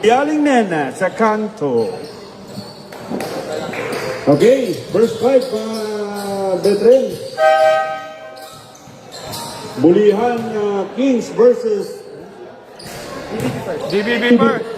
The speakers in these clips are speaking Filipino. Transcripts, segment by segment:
Yaling Nena sa kanto. Okay, first fight, veteran. Bulihan Kings versus DBB first.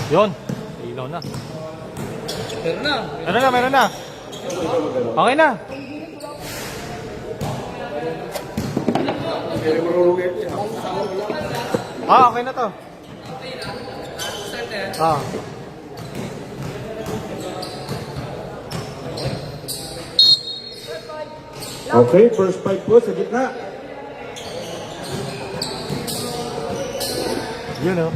Yun, ilaw na. Meron na. Okay na. Okay na to. Okay, first fight po sa gitna. Yun o.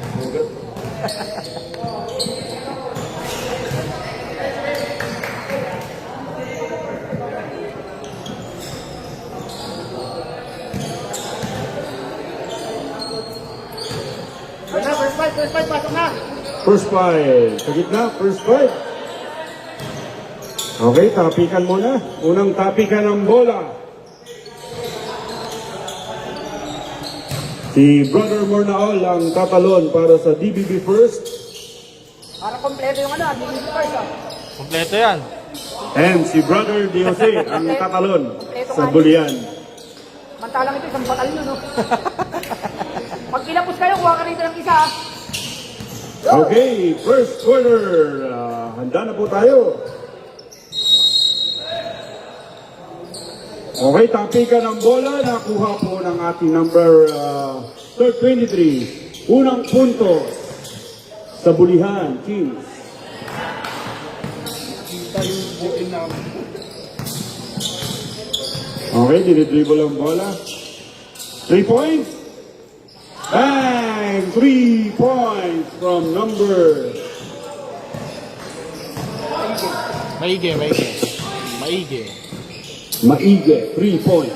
First fight, pasok na. First fight sa gitna, first fight. Okay, tapikan muna. Unang tapikan ng bola. Si Brother Mornaol ang tatalon para sa DBB first. Para kompleto yung DBB first Kompleto yan. And si Brother Diose ang tatalon sa Bulian. Mantalang ito, isang batalyon, no? Pag kinapos kayo, kuha ka rito ng isa, Okay, first quarter. Handa na po tayo. Okay, tapikan ng bola. Nakuha po ng ating number 23. Unang punto sa Bulihan Kings. Okay, dinidribble ang bola. 3 points. Bang! 3 points from number. Maige. Maige, 3 points.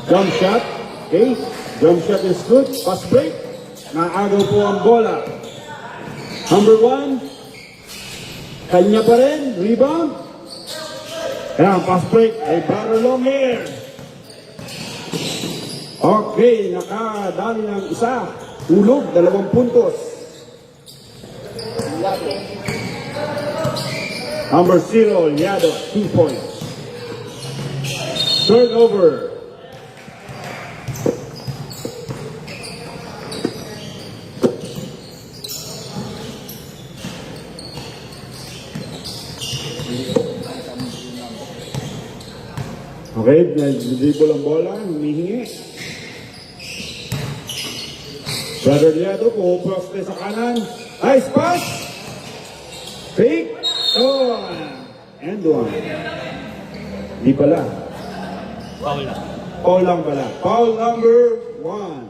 Jump shot. Okay. Jump shot is good. Pass break. Naagaw po ang bola. Number 1. Kanya pa rin. Rebound. Ayan, pass break. Ay, Brother Long Hair. Okay, nakadali ng isa. Tulog, 2 puntos. Number 0, Liado, 2 points. Turnover. Okay, dribble ang bola, humihingi. Brother Liado, pupuposte sa kanan. Nice pass! Fake! And one. Di pala. Foul na. Foul lang pala. Foul number 1.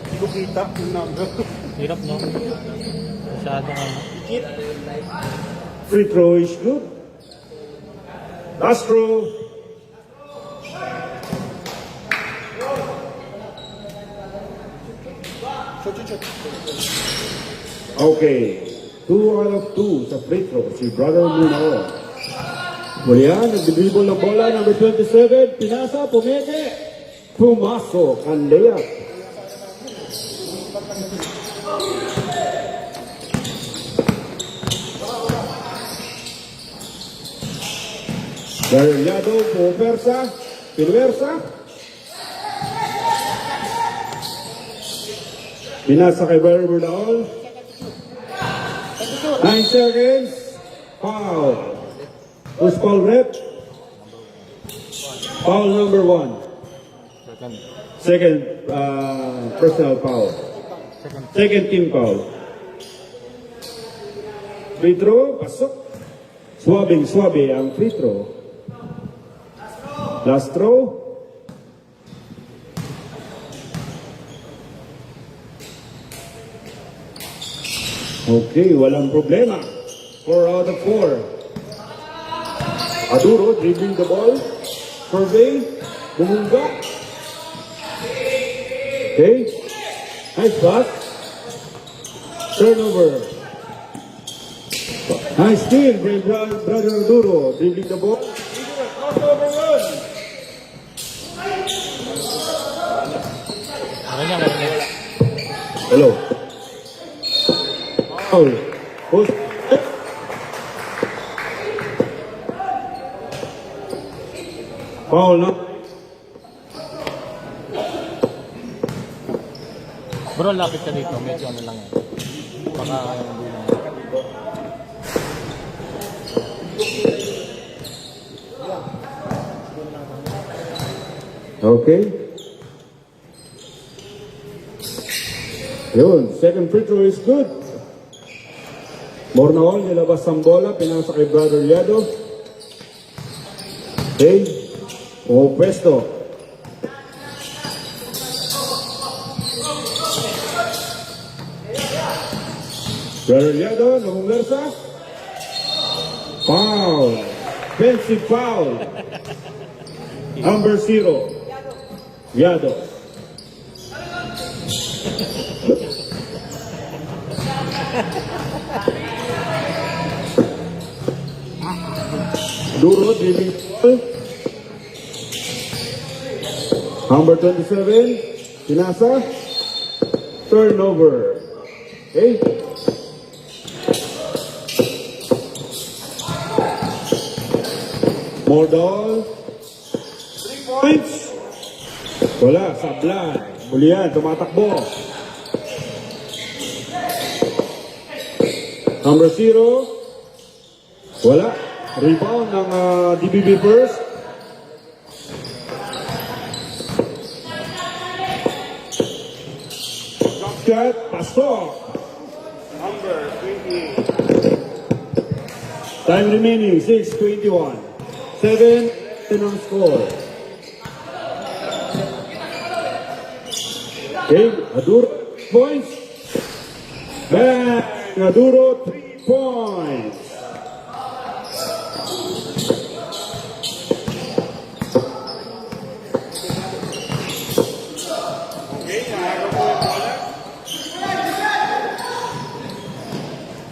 Hindi ko kita yung number. Hirap no? Masyadong ano. Free throw is good. Last throw. Okay. 2 out of 2 sa free throw. Si Brother Muno. Bulian, nag-dribble ng bola. Number 27. Pinasa, pumeke. Pumasok ang layup. Garellado, pupersa. Pinwersa. Pinasa kay Brother Muno. 9 seconds. Foul. Who's foul rep? Foul number 1. Second personal foul. Second team foul. Free throw, pasok. Suwabing-suwabe ang free throw. Last throw. Okay, walang problema. 4 out of 4. Aduro dribbling the ball. Survey. Bumunga. Okay. Nice pass. Turnover. Nice steal, brother Aduro dribbling the ball. Crossover run. Ganyan, ganyan. Hello. Foul. Post. Foul, no? Bro, lapit ka dito. Medyo ano lang yan. Baka hindi lang. Okay. Yun, second free throw is good. Mornaol, nilabas ang bola, pinasa kay Brother Liado. Okay. Pwesto. Brother Liado, namunglersa. Foul. Offensive foul. Number 0. Liado. Duro, dribbling. Number 27, Pinasa. Turnover. Okay. Mordol. 3 points. Wala, sablay. Bulian, tumatakbo. Number 0. Wala. Rebound ng DBB first. Drop shot. Pasok. Number 28. Time remaining. 6:21. 7 ang score. Okay. Aduro. Points. Bang. Aduro. 3 points.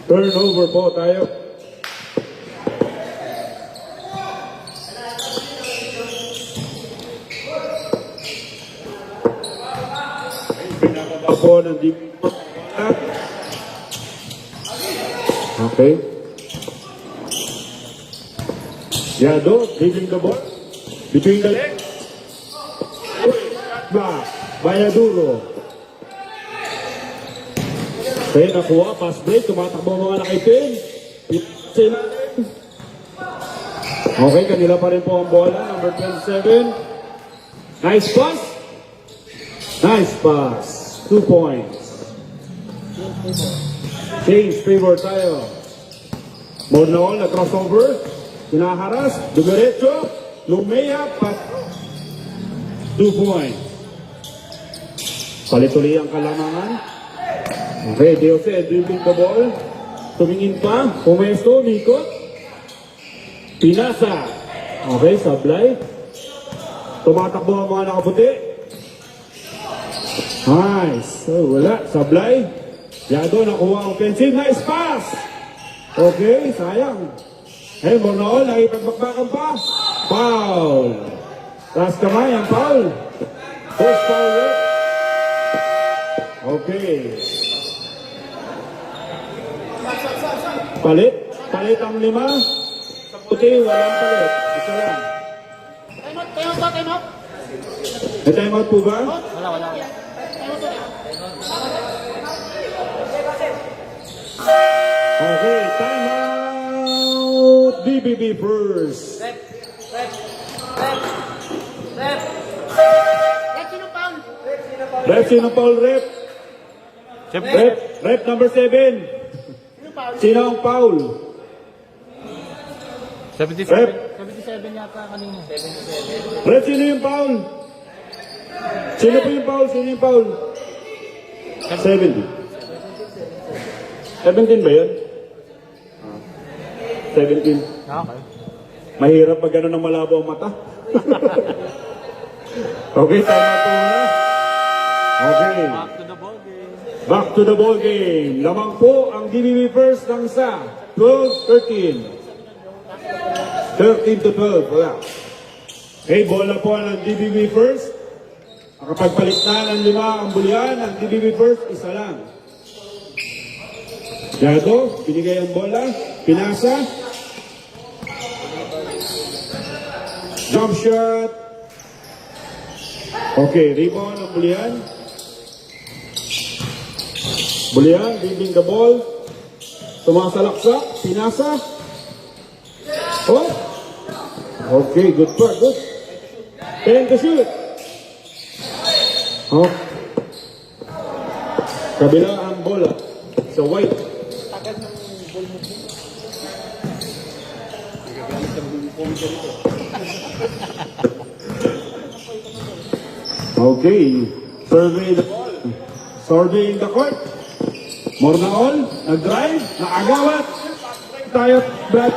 Turnover po tayo. Pinababa po ng deep. Okay. Yado, dribbling the ball. Between the legs. Back. Bayaduro. Okay, nakuha, pass break, tumatakbo mga nakaitim. Okay, kanila pa rin po ang bola, number 27. Nice pass. Nice pass. 2 points. Change favor tayo. Mornaol na crossover. Hinaharas, dumiretso, lumeya, pat. 2 points. Palit-uli ang kalamangan. Okay, Deose, dribbling the ball. Tumingin pa, pumesto, nikot. Pinasa. Okay, sablay. Tumatakbo ang mga nakaputi. Nice. Oh, wala, sablay. Yado, nakuha ang offensive. Nice pass. Okay, sayang. Hey, Mornaol, nakipagbakbakan pa. Foul. Taas kamay ang foul. First foul rep. Okay. Palit. Palit ang 5. Sa puti, walang palit. Isa lang. Time out. May time out po ba? Wala. Okay, time out. DBB first. Rep, sino foul rep? Siyempre. Rep number 7. Sino ang foul? 77. Rep. 77 yata kanina. Rep, sino yung foul? Sino po yung foul? Sino yung foul? 70. 17 ba yun? 17. Okay. Mahirap pag gano'n ng malabo ang mata. Okay, tama po na. Okay. Back to the ball game. Back to the ball game. Lamang po ang DBB first ng isa. 12-13. 13-12. Wala. Okay, bola po ng DBB first. Nakapagpalit na ng 5 ang bulyan. Ang DBB first, isa lang. Yado, binigay ang bola. Pinasa. Jump shot. Okay, rebound ang bulyan. Bulyan, bibing the ball. Sumasalaksak, pinasa. Oh. Okay, good part, good. 10 to shoot. Oh. Kabila ang bola. Sa white. Okay. Survey the ball. Surveying the court. Mornaol, nag-drive, naagawat. Tayo, Brad.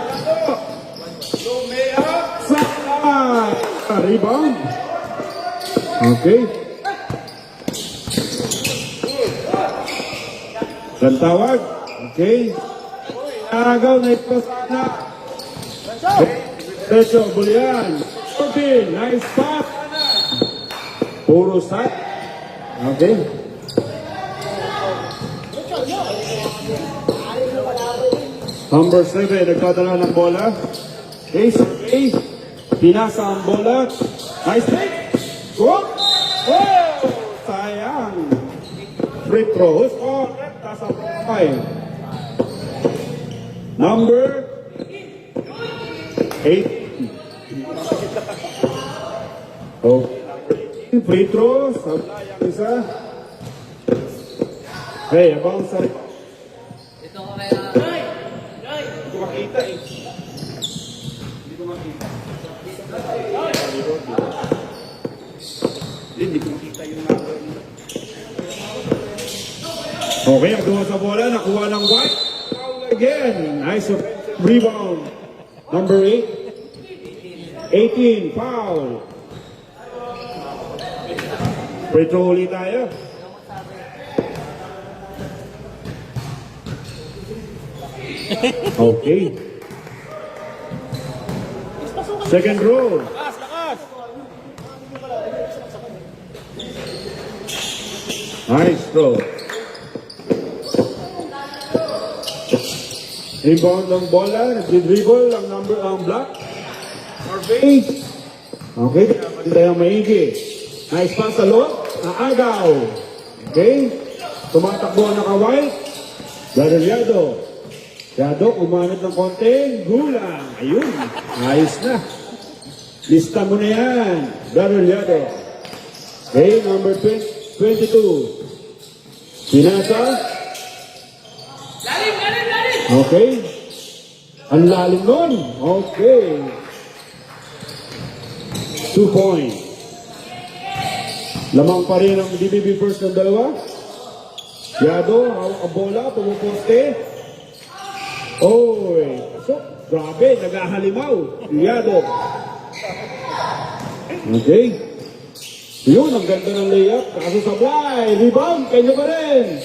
Sa rebound. Okay. Gantawag. Okay. Naagaw na ito sana. Techo, Bulian. 14, nice spot. Puro sat. Okay. Number 7, nagkadala ng bola. Okay, survey. Pinasa ang bola. Nice take. Go. Oh! Sayang. Free throw. Oh, taas ang profile. Number 8. Oh. Free throw. Sabla yung isa. Hey, abang sa... Ito ko kaya... Hindi ko makita eh. Hindi ko makita. Hindi ko makita yung number. Okay, ang duwa sa bola, nakuha ng white. Foul again. Nice rebound. Number 8. 18, foul. Free throw ulit tayo. Okay. Second row. Nice throw. Rebound ng bola. Nag-dribble ang number ang black. Survey. Okay. Hindi ang maigi. Nice pass sa loob. Naagaw. Okay. Tumatakbo ang naka-white. Yado. Yado, umanit ng konti. Gulang. Ayun. Ayos na. Lista mo na yan. Yado. Okay. Number 22. Pinasa. Lalim! Okay. Ang lalim nun. Okay. 2 points. Lamang pa rin ang DBB first ng dalawa. Yado, hawak ang bola, pumuposte. Oy. So, grabe, nagahalimaw. Yado. Okay. Yun, ang ganda ng layup. Kaso sablay. Rebound, kanya pa rin.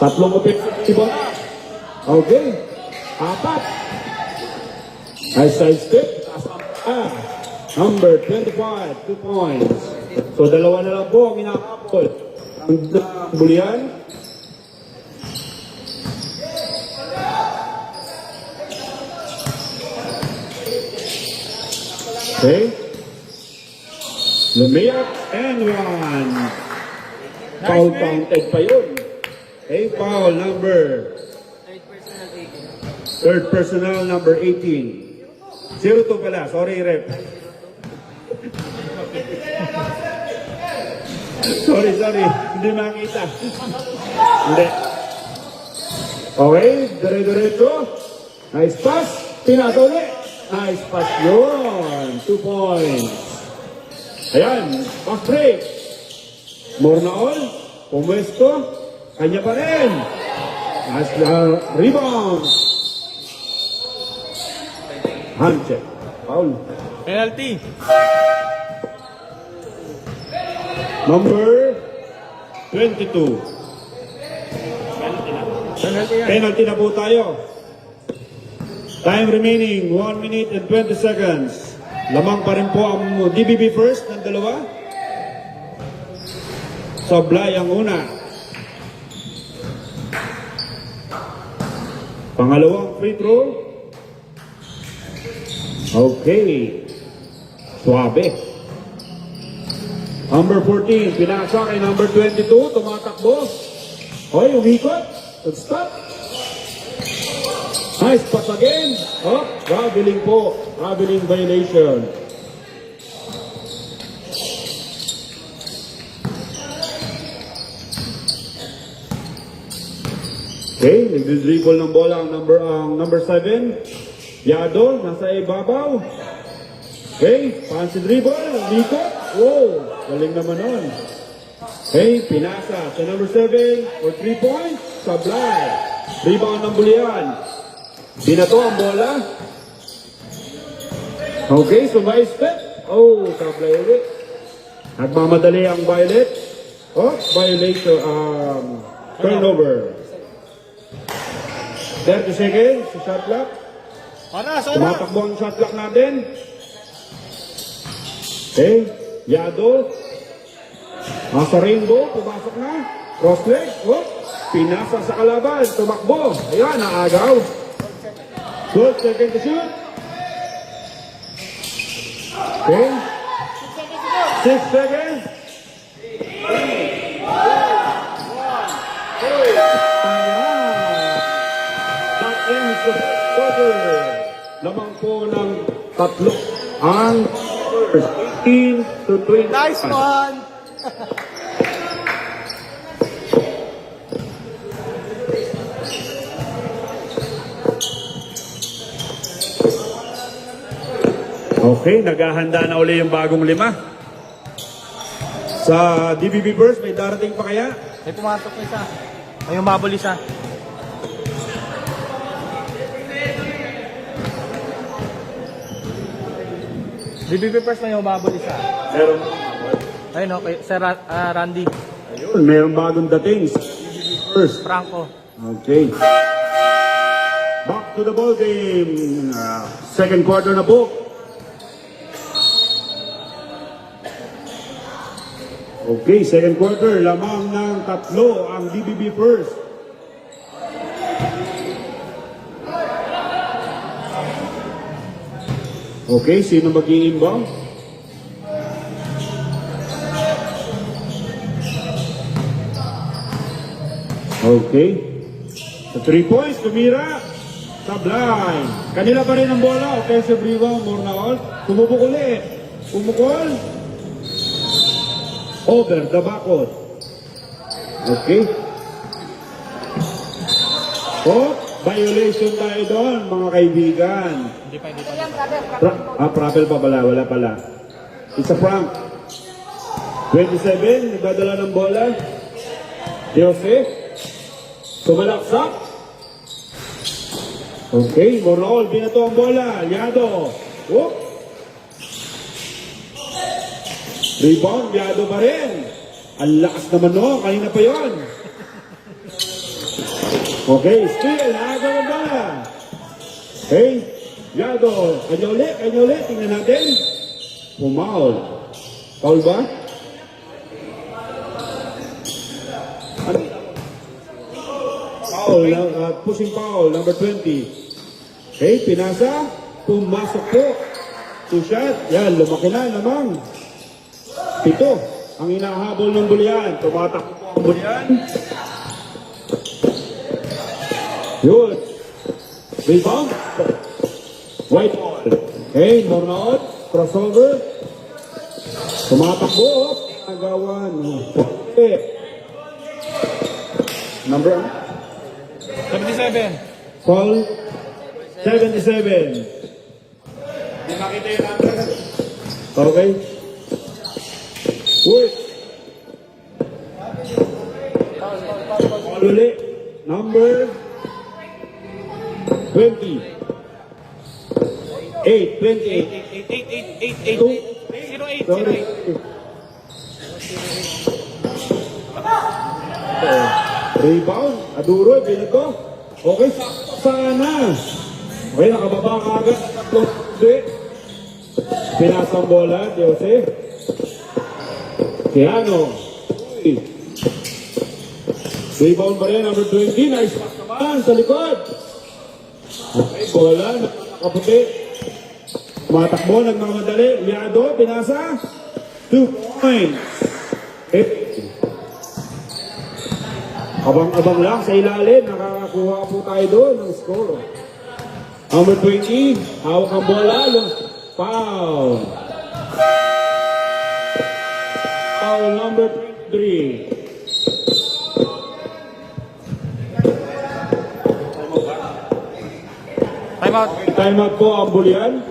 Tatlong kapit. Rebound. Okay. 4. Nice side step. Number 25, 2 points. So, dalawa na lang po ang inakapol. Ang bulian. Okay. Lumiyak and 1. Foul counted pa yun. Okay, foul number. Third personal number 18. 0-2 pala. Sorry, rep. sorry. Hindi makita. Hindi. Okay, dire-diretso. Nice pass. Pinasa ulit. Nice pass yun. 2 points. Ayan, pass break. Mornaol. Pumwesto. Kanya pa rin. As rebound. Hand check. Foul. Penalty. Number 22. Penalty yan. Penalty na po tayo. Time remaining, 1 minute and 20 seconds. Lamang pa rin po ang DBB first ng dalawa. Sablay ang una. Pangalawang free throw. Okay. Suabe. Number 14, pinasa kay number 22, tumatakbo. Hoy, umikot. Stop. Nice pass again. Oh, traveling po. Traveling violation. Okay, nagdidribble ng bola ang number 7. Yado, nasa ibabaw. Okay, fancy dribble, likot. Wow, galing naman nun. Okay, pinasa sa number 7 for 3 points. Sablay. Rebound ng Bulian. Binato ang bola. Okay, so may step. Oh, sablay ulit. Nagmamadali ang Violet. Oh, violation, turnover. 30 seconds, sa shot clock. Oras, oras. Tumatakbo ang shot clock natin. Okay, Yado. Nasa rainbow, pumasok na. Cross leg, oh. Pinasa sa kalaban, tumakbo. Ayan, naagaw. Good, second to shoot. Okay. 6 seconds. That ends the quarter. Lamang po ng tatlo ang 18 to 20. Nice one. Okay, naghahanda na uli yung bagong lima. Sa DBB Burst, may darating pa kaya? May pumasok na isa. May umabol isa. DBB first na yung umabol isa. Meron. Ayun okay, Sir Randy. Ayun, meron bagong dating sa DBB Burst. Franco. Okay. Back to the ball game. Second quarter na po. Okay, second quarter. Lamang ng tatlo ang DBB First. Okay, sino mag-i-inbound? Okay. Sa 3 points, tumira. Sablay. Kanila pa rin ang bola. Offensive rebound, Mornaol. Tumubok ulit. Pumukol. Over the backcourt. Okay. Oh, violation tayo doon, mga kaibigan. Hindi pa. Yan, brother. Prappel pa pala, wala pala. It's a prank. 27, nagdadala ng bola. Joseph. Tumalaksak. Okay, Morol, binato ang bola. Yado. Whoop. Rebound, Yado pa rin. Ang lakas naman no, kanina pa yon. Okay, still, nakagawa ang bola. Okay, Yado. Kanya ulit, tingnan natin. Pumaul. Foul ba? Ano? Foul, pushing foul, number 20. Okay, pinasa. Pumasok po. 2 shot. Yan, lumaki na namang. 7. Ang inahabol ng Bulian. Tumatakbo po ang Bulian. Yun. Rebound. White ball. Okay, Mornaot. Crossover. Tumatakbo. Agawan. Okay. Number 77. Paul 77. Hindi makita yung number. Okay. Uy. Paul ulit. Number 20. 8, 28. 8. Sorry. Rebound. Aduro, pinito. Okay, sana. Okay, nakababa ka agad. Pinasang bola, Jose. Keano. Rebound pa rin, number 20. Nice pass naman sa likod. Okay, bola, nakaputi. Matakbo, nagmamadali. Liado, pinasa. 2 points. Abang-abang lang sa ilalim. Nakakakuha po tayo doon ng score. Number 20, hawak ang bola. Foul. Foul number 23. Time out. Time out po ang bulian.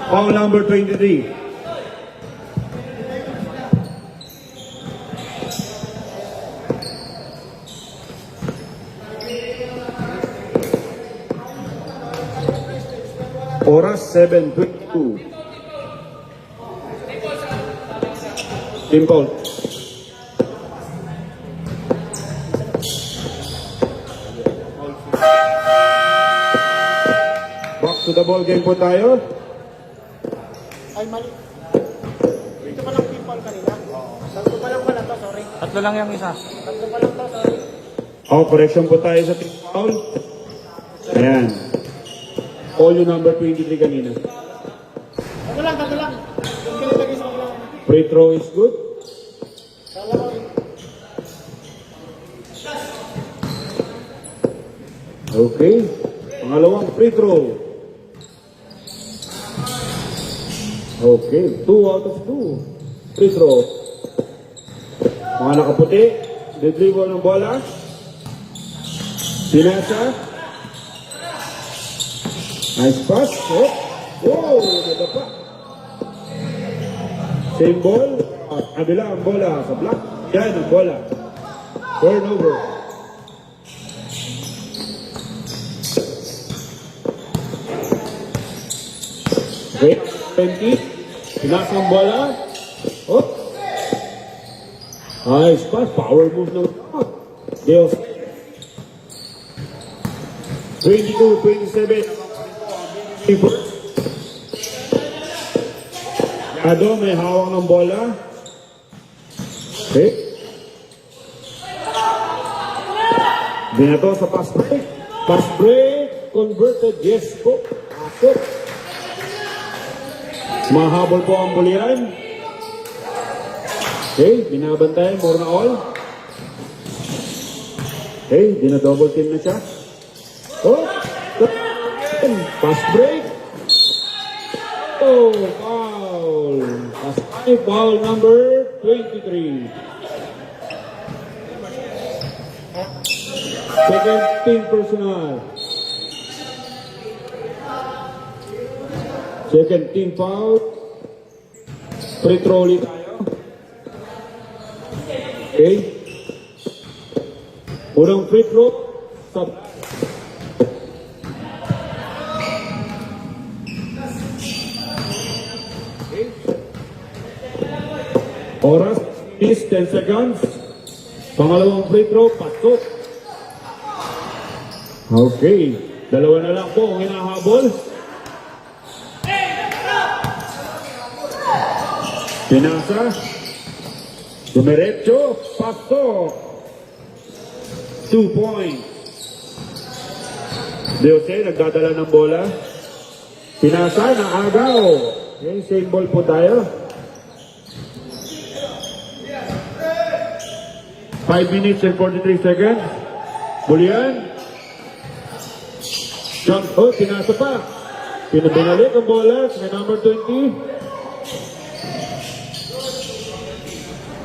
Foul number 23. Oras 7:22. Team foul. Back to the ball game po tayo. Ay, mali. Dito pa lang people kanina. Tatlo pa lang pala to, sorry. Tatlo lang yung isa. Tatlo pa lang to, sorry. Correction po tayo sa team foul. Ayan. All yung number 23 kanina. Tatlo lang. Yung kinilagay sa mga. Free throw is good. Kala ko eh. Okay. Pangalawang free throw. Okay. 2 out of 2. Free throw. Mga nakaputi. Dribble ng bola. Sinasa. Nice pass. Oh. Wow. Ganda pa. Same ball. Kabila ang bola sa block. Yan ang bola. Turnover. Okay. 20. Pinasa ang bola. Oh. Nice pass. Power move ng Dios. 22-27. Yado, may hawak ng bola. Okay. Binato sa pass break. Pass break. Converted. Yes po. Pasok. Mahabol po ang buliran. Okay. Binabantayan. More na all. Okay. Dina-double team na siya. Oh. Pass break. Oh, foul. Pass break, foul number 23. Second team personal. Second team foul. Free throw ulit tayo. Okay. Unang free throw. Stop. Oras is 10 seconds. Pangalawang free throw, pasok. Okay. Dalawa na lang po ang hinahabol. Pinasa. Dumiretso. Pasok. 2 points. Diose, nagdadala ng bola. Pinasa, naagaw. Okay, same ball po tayo. 5 minutes and 43 seconds. Bulian. Jump. Oh, pinasa pa. Pinabinalik ang bola sa number 20.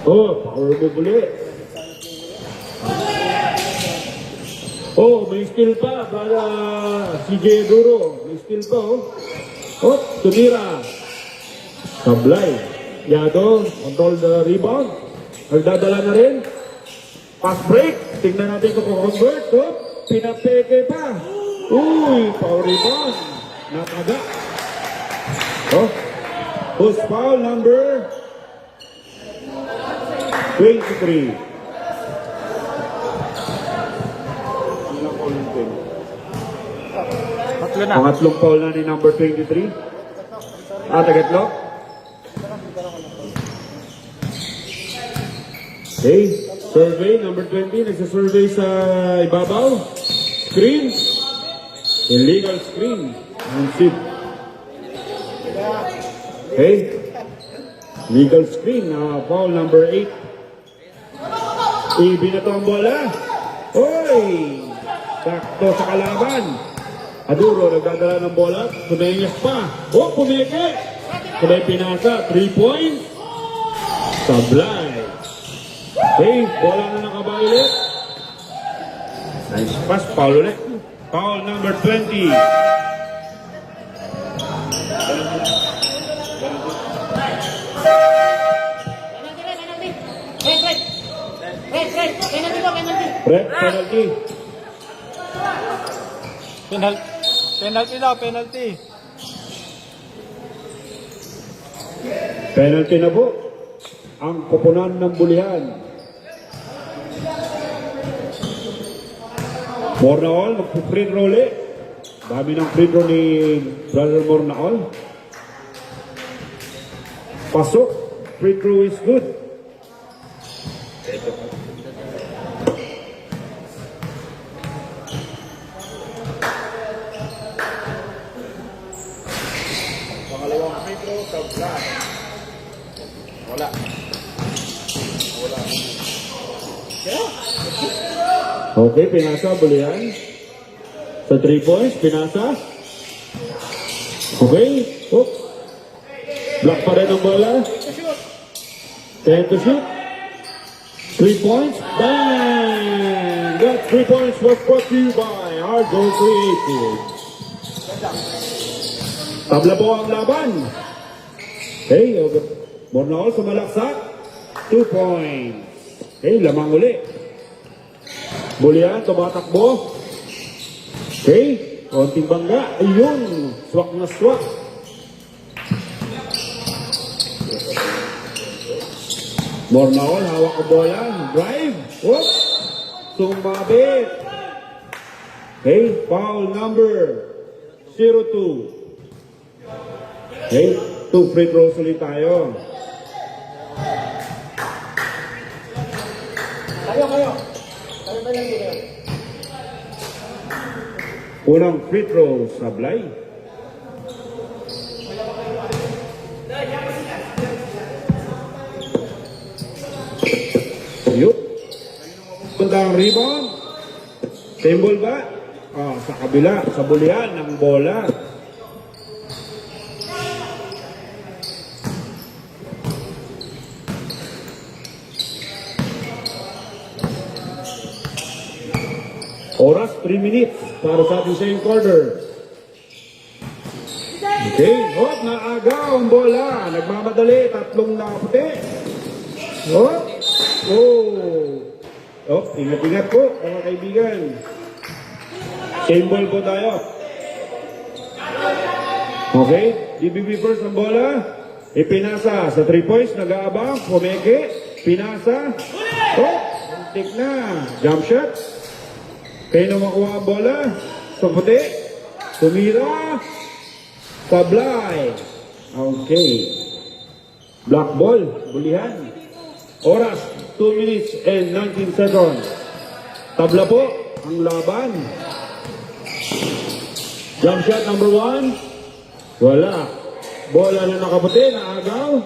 Oh, power move ulit. Oh, may steal pa para CJ Duro. May steal pa, oh. Oh, tumira. Sablay. Yado, control the rebound. Nagdadala na rin. Pass break. Tingnan natin kung convert. Oh. pinapeke pa. Uy, foul rebound. Nataga. Oh, who's foul number 23. Tatlo na. Pangatlong foul na ni number 23. Tagatlo. Okay, survey number 20. Nagsasurvey sa ibabaw. Screen. Illegal screen. Unsip. Okay. Legal screen. Foul number 8. Ibinato ang bola. Oy! Sakto sa kalaban. Aduro, nagdadala ng bola. Pumenyas pa. Oh, pumeke. Sabay pinasa. 3 points. Sablay. Okay, bola na nakabailit. Nice pass. Foul ulit. Foul number 20. Penalty. Penalty daw, penalty. Penalty na po. Ang koponan ng bulihan. Mornaol, mag-free throw ulit. Dami ng free throw ni Brother Mornaol. Pasok. Free throw is good. Pangalawang free throw sa Black. Wala. Okay, pinasa, bulihan. Sa 3 points, pinasa. Okay, oops. Block pa rin ang bola. 10 to shoot. 3 points, bang! That 3 points was brought to you by Argo Creative. Tabla po ang laban. Okay, Mornaol sumalaksak. 2 points. Okay, lamang uli. Bulihan, tumatakbo. Okay, konting bangga. Ayun, swak na swak. Mornaol, hawak ang bola. Drive. Whoop. Sumabit. Okay, foul number 02. Okay, 2 free throws ulit tayo. Kayo. Kayo ba lang dito? Unang free throw, Sablay. Yup. Punta ang rebound. Symbol ba? Sa kabila, sa bulihan ng bola. Oras, 3 minutes para sa ating second quarter. Okay, hop, naagaw ang bola. Nagmamadali, tatlong nakaputi. Hop, hop, ingat-ingat po, mga kaibigan. Same ball po tayo. Okay, DBB first ang bola. Ipinasa sa 3 points, nag-aabang, pumeke, pinasa. Hop, take na, jump shot. Kayo na makuha ang bola. Sa puti. Tumira. Sablay. Okay. Black ball. Bulihan. Oras. 2 minutes and 19 seconds. Tabla po. Ang laban. Jump shot number 1. Wala. Bola na nakaputi. Naagaw.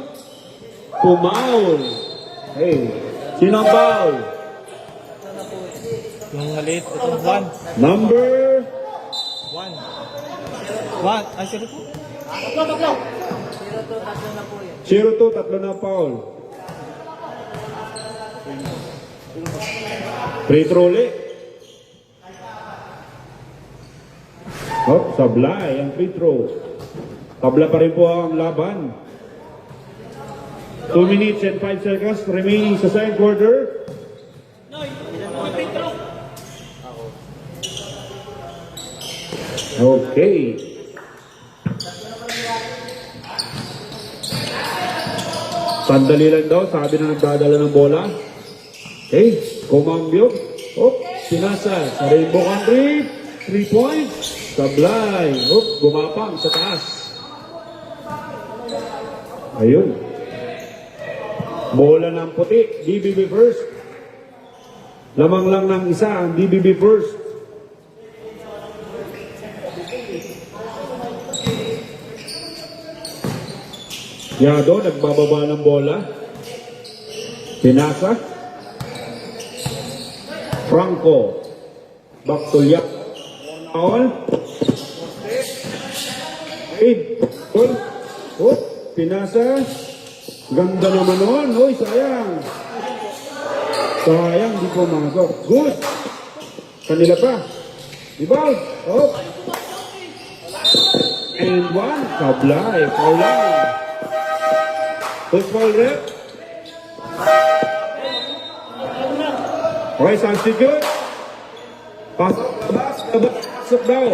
Pumaul. Hey. Sino ang foul? Yung maliit, itong 1. Number 1. 1. Ay, sino po? Tatlo. 02, tatlo na foul. Free throw ulit. Oh, Sablay ang free throw. Tabla pa rin po ang laban. 2 minutes and 5 seconds remaining sa second quarter. Okay. Sandali lang daw, sabi na nagdadala ng bola. Okay, kumambyo. Oh, pinasa sa Rainbow Country. 3 points. Sablay. Oh, gumapang sa taas. Ayun. Bola ng puti. DBB first. Lamang lang ng isa ang DBB first. Yado, nagbababa ng bola. Pinasa. Franco. Back to Yak. Foul. Aid. Goal. Oh, pinasa. Ganda naman nun. Hoy, sayang. Sayang, di pumasok. Good. Kanila pa. Rebound. Oh. And one. Sablay. Foul line. Push ball rep. Okay, substitute. Pasok pasok daw.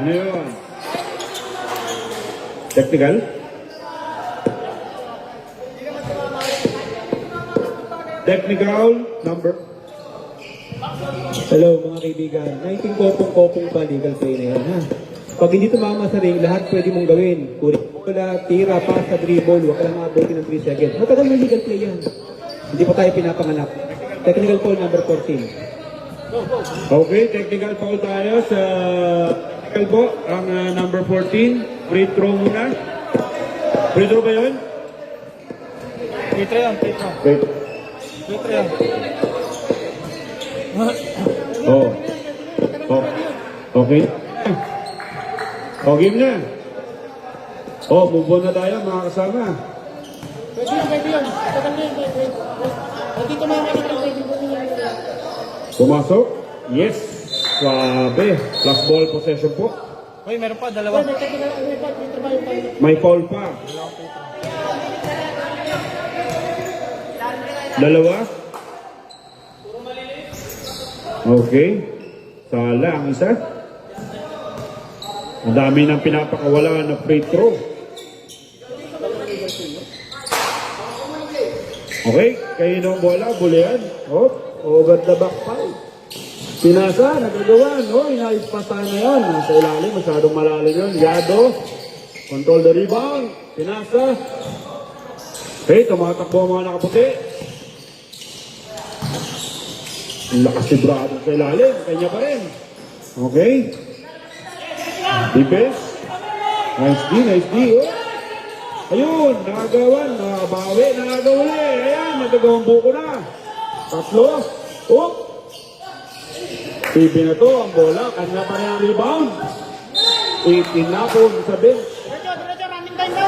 Ano yun? Technical? Technical number. Hello mga kaibigan, 19 kopong-kopong pa legal play na yan ha. Pag hindi tumama sa ring, lahat pwede mong gawin. Kurik bola, tira, pasa, dribble, huwag ka lang maabutin ng 3 seconds. Matagal na legal play yan. Hindi pa tayo pinapanganak. Technical foul number 14. Okay, technical foul tayo sa technical po, ang number 14. Free throw muna. Free throw ba yun? Titra yan, titra. Wait. Titra yan. Oh. Oh. Okay. Oh, game na. Oh, move on na tayo mga kasama. Pwede yun. Tagal na yun. Hindi tumama na lang. Pumasok? Yes. Swabe. Last ball possession po. Uy, meron pa, dalawa. May foul pa. Dalawa? Okay. Sala ang isa. Ang dami ng pinapakawala na free throw. Okay, kayo ng bola, bulian. Oh, over the back five. Pinasa, nagagawa, no? Inayos pa tayo na yun. Nasa ilalim, masyadong malalim yun. Yado, control the rebound. Pinasa. Okay, tumatakbo ang mga nakaputi. Ang lakas si Brado sa ilalim, kanya pa rin. Okay. Defense. Nice D. Oh. Ayun, nakagawan, nakabawi, nakagawali. Ayan, nagagawang buko na. Tatlo. Oh. Tibi na to, ang bola, kanya pa rin ang rebound. 18 na po sa bench.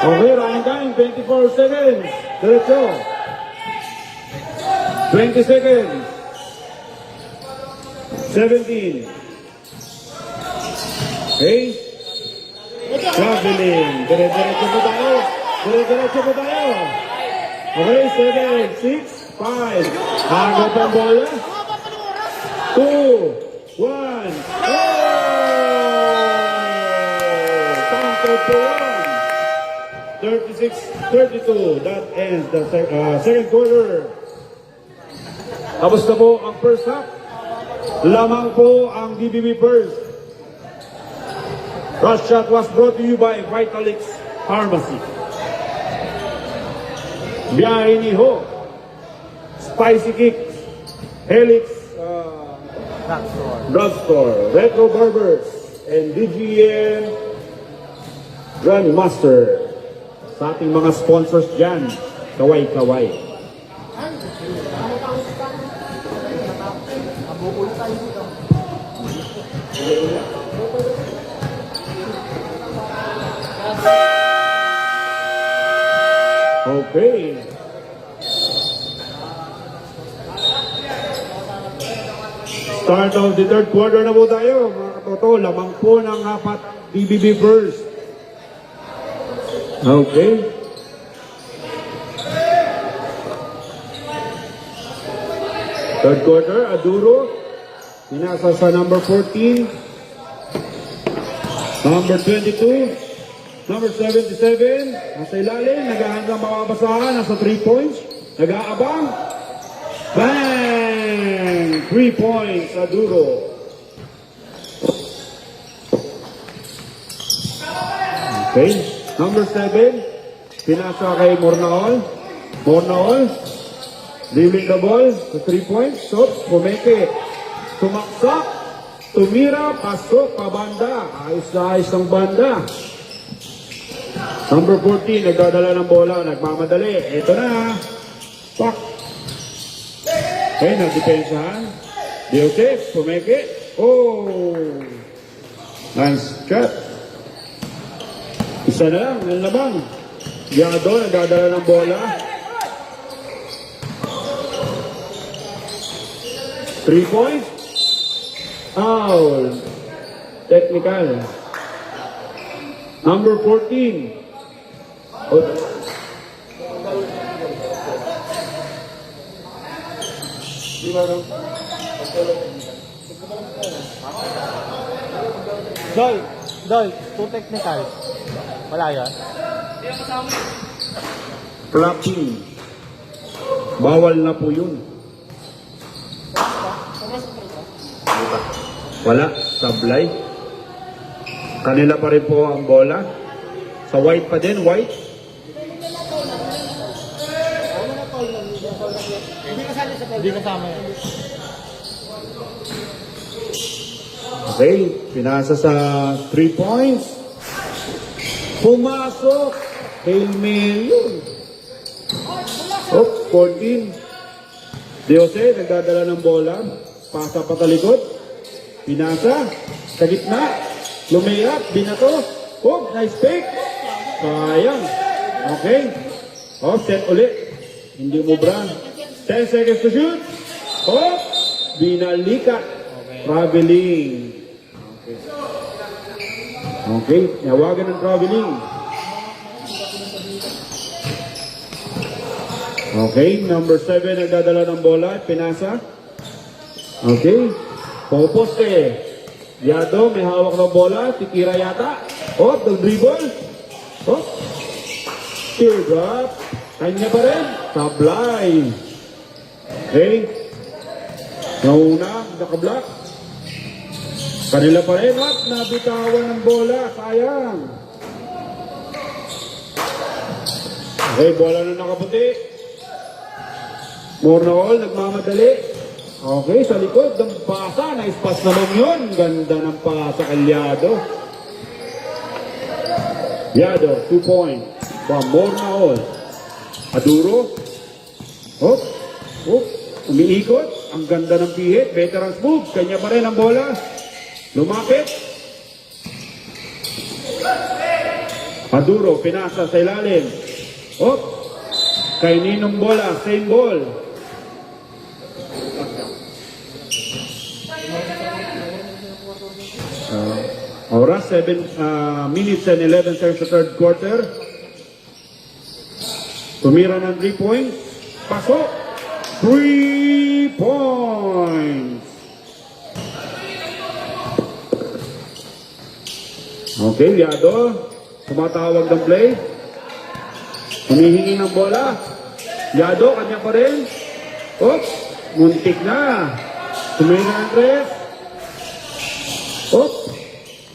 Okay, running time, 24 seconds. Diretso. 20 seconds. 17. Okay. Traveling. Dire-diretso po tayo. Dire-diretso po tayo. Okay, 7, 6, 5. Hagap ang bola. 2, 1. Oh! Counter po yan. 36-32. That ends the second quarter. Tapos na po ang first half. Lamang po ang DBB first. Rush shot was brought to you by Vitalix Pharmacy. Biyahe ni Ho. Spicy Kicks. Helix Drugstore. Retro Barbers. And DGN Grandmaster. Sa ating mga sponsors dyan. Kaway-kaway. Okay. Start of the third quarter na po tayo, mga katoto. Lamang po ng apat DBB first. Okay. Third quarter, Aduro. Pinasa sa number 14. Number 22. Number 77. Nasa ilalim. Naghahandang makabasahan. Nasa 3 points. Nag-aabang. Bang! 3 points. Aduro. Okay. Number 7. Pinasa kay Mornaol. Mornaol. Dribbling the ball. Sa 3 points. So, pumeke. Tumaksak. Tumira. Pasok. Pabanda. Ayos na ayos ng banda. Number 14. Nagdadala ng bola. Nagmamadali. Ito na. Pak. Okay. Nagdepensahan. Diote. Pumeke. Oh. Nice cut. Isa na lang, ang labang. Yado, nagdadala ng bola. 3 points. Foul. Technical. Number 14. Oh. Dol, too technical. Wala yan. Clapping. Bawal na po yun. Wala. Sablay. Kanila pa rin po ang bola. Sa white pa din. White. Hindi kasama yan. Okay. Pinasa sa 3 points. Pumasok. Hail Mary yun. Oh, 14. Diose, nagdadala ng bola. Pasa patalikod. Pinasa. Sa gitna. Lumayap. Binato. Oh, nice pick. Sayang. Okay. Oh, set ulit. Hindi mo brand. 10 seconds to shoot. Oh, binalikat. Traveling. Okay, nawagan ng traveling. Okay, number 7 nagdadala ng bola, pinasa. Okay, poposte. Yado, may hawak ng bola, tikira yata. Oh, the dribble. Oh, teardrop. Kanya pa rin, sablay. Okay, nauna, nakablock. Kanila pa rin at nabitawan ng bola. Sayang. Okay, bola na nakaputi. Mornaol, nagmamadali. Okay, sa likod ng pasa. Nice pass naman yun. Ganda ng pasa kay Yado. Yado, 2 points. From Mornaol. Aduro. Hop. Hop. Umiikot. Ang ganda ng pihit. Veterans move. Kanya pa rin ang bola. Lumapit. Maduro, pinasa sa ilalim. Hop. Kay Ninong bola, same ball. Oras, 7 minutes and 11 seconds sa third quarter. Tumira ng 3 points. Pasok. 3 points. Okay, Yado. Tumatawag ng play. Humihingi ng bola. Yado, kanya pa rin. Oops, muntik na. Tumira ng tres. Oops,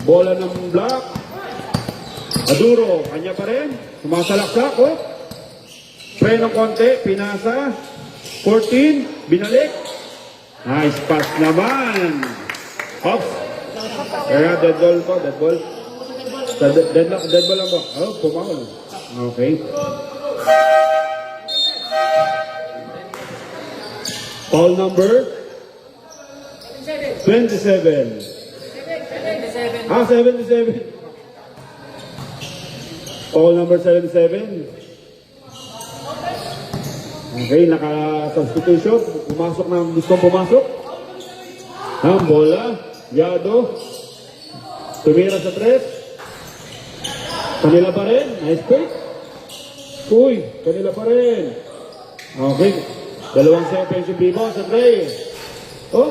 bola ng block. Aduro, kanya pa rin. Sumasalaksak, oops. Preno konti, pinasa. 14, binalik. Nice pass naman. Oops. Kaya dead ball po, dead ball. Dead ball lang po. Oh, pumawal. Okay. Foul number 27. 77. 77. Foul number 77. Okay, naka-substitution. Pumasok na gustong pumasok. Ang bola. Yado. Tumira sa tres. Kanila pa rin. Nice pick. Uy, kanila pa rin. Okay. Dalawang offensive rebound sa tray. Oh.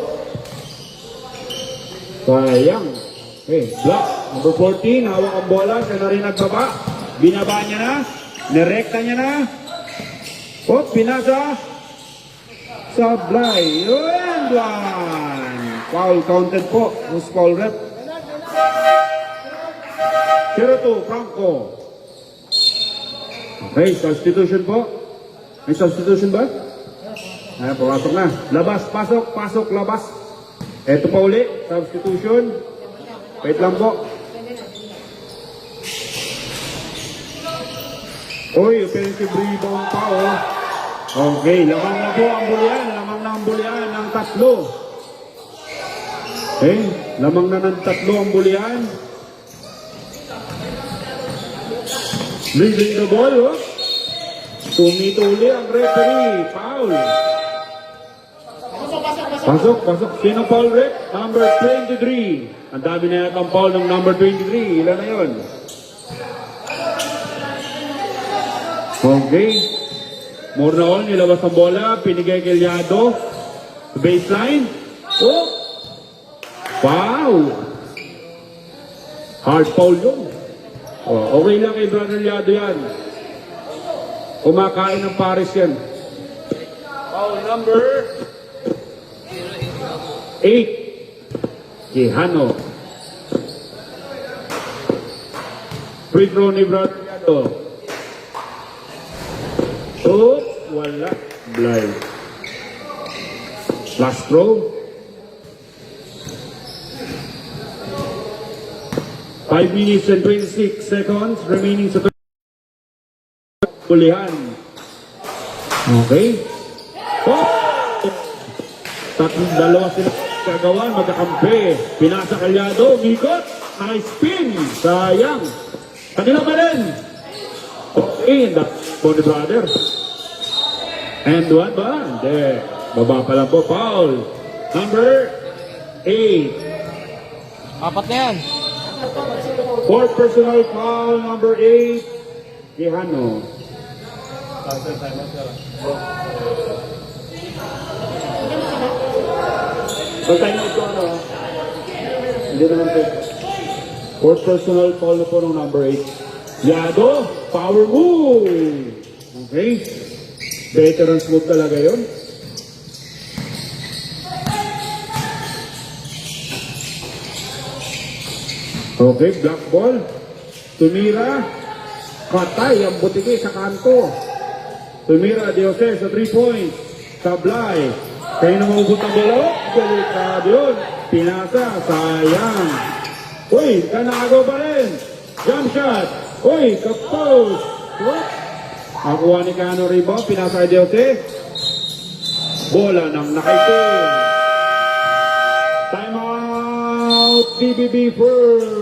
Sayang. Okay, block. Number 14, hawak ang bola. Siya na rin nagbaba. Binaba niya na. Nirekta niya na. Oh, pinasa. Sablay. And one. Foul counted po. Who's foul rep? 0-2, Franco. Okay, substitution po. May substitution ba? Ay, pumasok na. Labas, pasok, pasok, labas. Eto pa uli, substitution. Wait lang po. Uy, offensive rebound pa, oh. Okay, lamang na po ang bulyan. Lamang na ang bulyan ng tatlo. Okay, lamang na ng tatlo ang bulyan. Leading the ball, oh. Tumituli ang referee. Foul. Pasok, pasok. Sino foul rep? Number 23. Ang dami na yata ang foul ng number 23. Ilan na yun? Okay. More na all, nilabas ang bola. Pinigay kay Liado. Baseline. Oh! Foul! Hard foul yun. Oh, okay lang kay Brother Liado yan. Kumakain ng Paris yan. Foul number 8. Quijano. Free throw ni Brother Liado. Oh, wala. Blind. Last throw. 5 minutes and 26 seconds remaining sa pulihan. Okay. Oh! Dalawa sila kagawan, magkakampi. Pinasa Kalyado, Mikot. Nice spin. Sayang. Kanila pa rin. Okay, that's for the brother. And one ba? Hindi. Baba pa lang po. Foul. Number 8. Apat na yan. Fourth personal foul, number 8. Quijano. Pagkain ito ano? Hindi naman po. Fourth personal foul na po ng number 8. Liado, power move. Okay. Veterans move talaga yun. Okay, black ball. Tumira. Katay ang butiki sa kanto. Tumira, Diose sa 3 points. Sablay. Kaya na maubot ang bola. Delikado yun. Pinasa. Sayang. Uy, kanagaw pa rin. Jump shot. Uy, kapos. Nakuha ni Cano rebound. Pinasa kay Diose. Bola ng nakaitin. Time out. BBB first.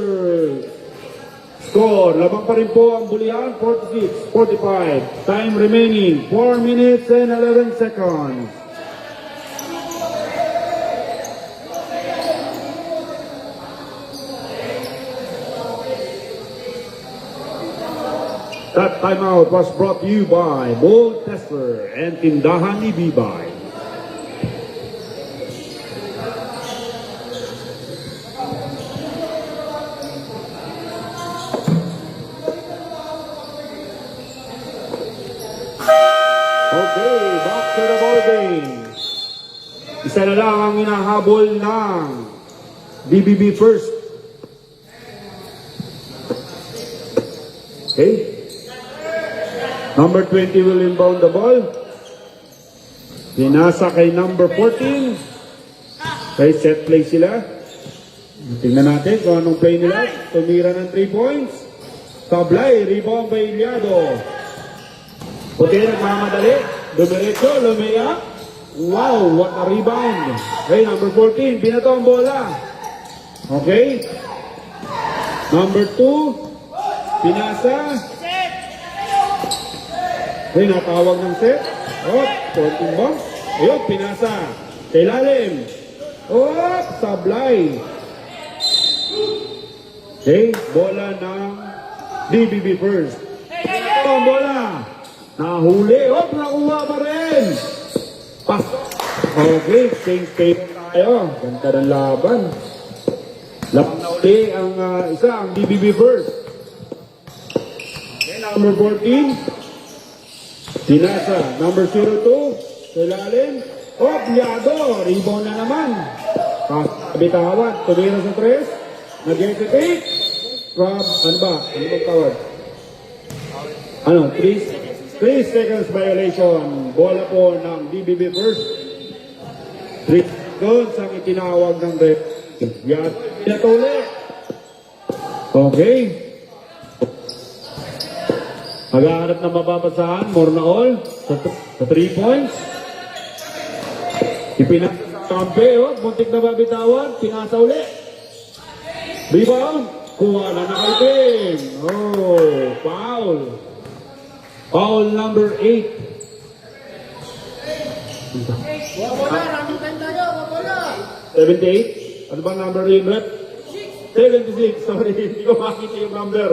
Score, labang pa rin po ang bulihan, 46-45. Time remaining, 4 minutes and 11 seconds. That timeout was brought to you by Bold Tester and Tindahan ni Bibay. Okay, back to the ball game. Isa na lang ang hinahabol ng BBB first. Okay. Number 20 will inbound the ball. Pinasa kay number 14. Okay, set play sila. Tingnan natin kung anong play nila. Tumira ng 3 points. Tablay, rebound by Iliado. Puti nagmamadali. Dumiretso, lumiyak. Wow, what a rebound. Okay, number 14, binato ang bola. Okay. Number 2, pinasa. Okay, natawag ng set. Oh, 14 ba? Ayun, pinasa. Sa ilalim. Oh, sablay. Okay, bola ng DBB first. Ito ang bola. Nahuli. Oh, nakuha pa rin. Pas. Okay, same tayo. Ganda ng laban. Lamang na uli ang isa, ang DBB first. Okay, number 14. Sinasa, number 02. Sa ilalim. Oh, Biado. Rebound na naman. Bitawan. Tumira sa 3. Nag-hesitate. Grab. Ano ba? Ano bang tawad? Ano? 3 seconds violation. Bola po ng DBB first. 3 seconds ang itinawag ng ref. Yan. Pinatuli. Okay. Maghahanap na mapapasahan. More na all. Sa 3 points. Ipinakampi. Oh. Muntik na babitawan. Pinasa uli. Rebound. Kuha na nakaitim. Oh. Foul. Foul number 8. Wala, running time tayo, wala. 78? Ano bang number yun, Rep? 76. Sorry, hindi ko makita yung number.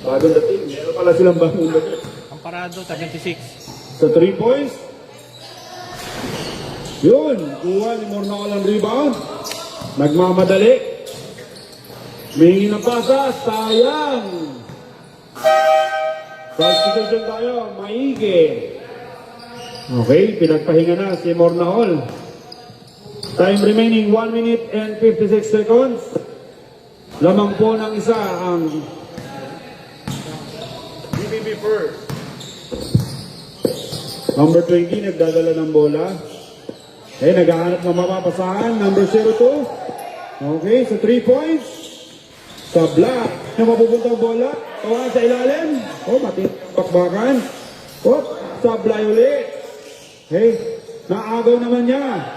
Bagong dating. Meron pala silang bagong dating. Ang parado, 76. Sa 3 points. Yun. Kuha ni Mornol ang rebound. Nagmamadali. Mingi ng pasa. Sayang. Substitution tayo. Maigi. Okay. Pinagpahinga na si Mornol. Time remaining 1 minute and 56 seconds. Lamang po ng isa ang DBB first. Number 20 nagdadala ng bola. Okay, naghahanap ng mapapasahan. Number 02. Okay, sa 3 points. Sa black. Na mapupunta ang bola. Tawa sa ilalim. Oh, bakbakan. Oh, sablay uli. Okay, naagaw naman niya.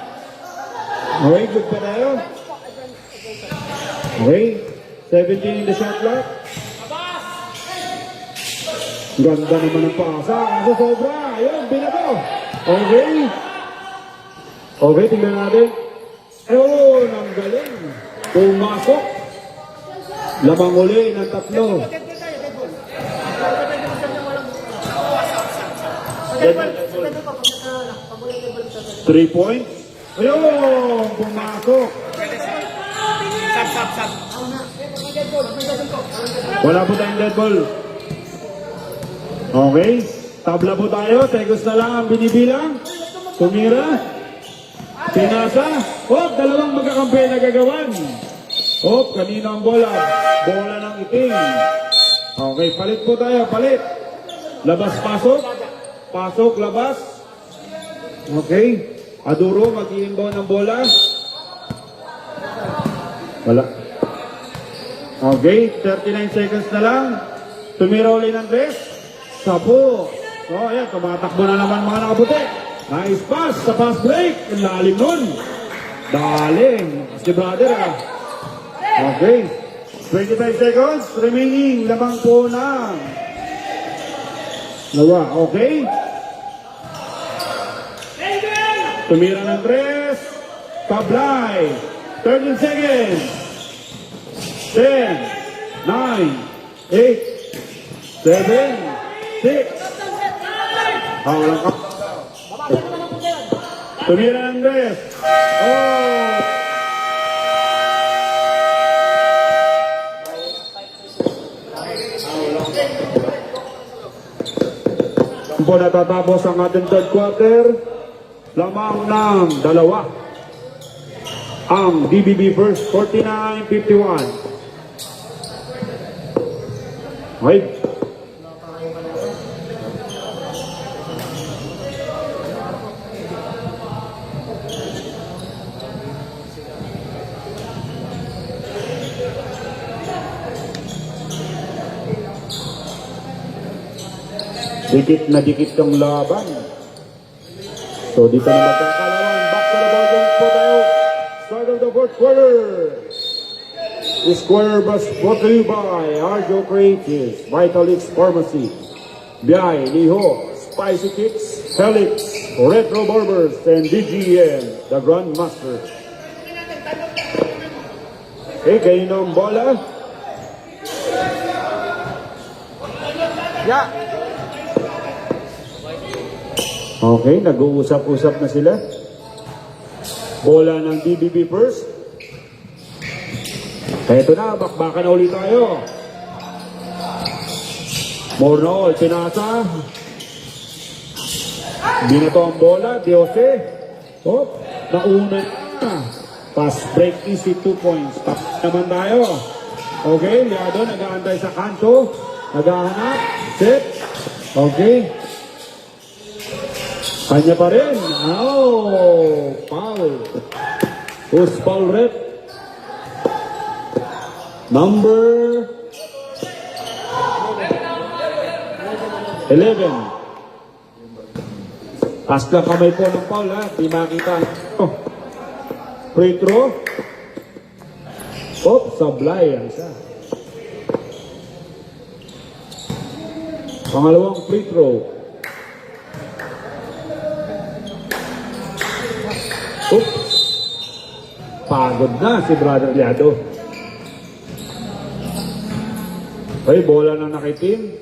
Okay, good pa tayo. Okay, 17 in the shot clock. Ganda naman ang pasa. Kaso sobra. Ayun, binato. Okay. Okay, tingnan natin. Ayun, ang galing. Pumasok. Lamang uli ng 3. Three points. Ayun, pumasok. Wala po tayong dead ball. Okay. Tabla po tayo. Tegos na lang ang binibilang. Tumira. Pinasa. Hop, dalawang magkakampi na gagawan. Hop, kanina ang bola. Bola ng iting. Okay, palit po tayo. Palit. Labas, pasok. Pasok, labas. Okay. Aduro, mag-iimbaw ng bola. Wala. Okay, 39 seconds na lang. Tumira uli ng 3. Sabo. So, ayan, tumatakbo na naman mga nakaputi. Nice pass sa pass break. Ang lalim nun. Daling. Si brother, ah. Okay. 25 seconds remaining. Lamang po na. Lawa. Okay. Tumira ng 3. Tablay. 13 seconds. 10, 9, 8, 7, 6. Walang ka. Tumira ng 3. Oh! Po natatapos ang ating third quarter. Lamang ng 2. Ang DBB first, 49-51. Okay. Dikit na dikit ang laban. So dito na magkakalawan. Back to the ball game po tayo. Start of the fourth quarter. This quarter was brought to you by Arjo Creatives, Vitalix Pharmacy, Biay, Liho, Spicy Kicks, Helix, Retro Barbers, and DGM, the Grandmaster. Okay, kayo na ang bola. Yeah. Okay, nag-uusap-usap na sila. Bola ng DBB first. Eto na, bakbakan na ulit tayo. Mornol, pinasa. Binato ang bola, Diose. Oh, nauna na. Pass break easy 2 points. Tap naman tayo. Okay, Liado nag-aantay sa kanto. Nag-ahanap. Set. Okay. Kanya pa rin. Oh, foul. Who's foul rep? Number 11. Pass lang kamay po ng foul ha. Di makita. Oh. Free throw. Oh, sablay ang isa. Pangalawang free throw. Oops. Pagod na si Brother Liado. Okay, bola na nakitim.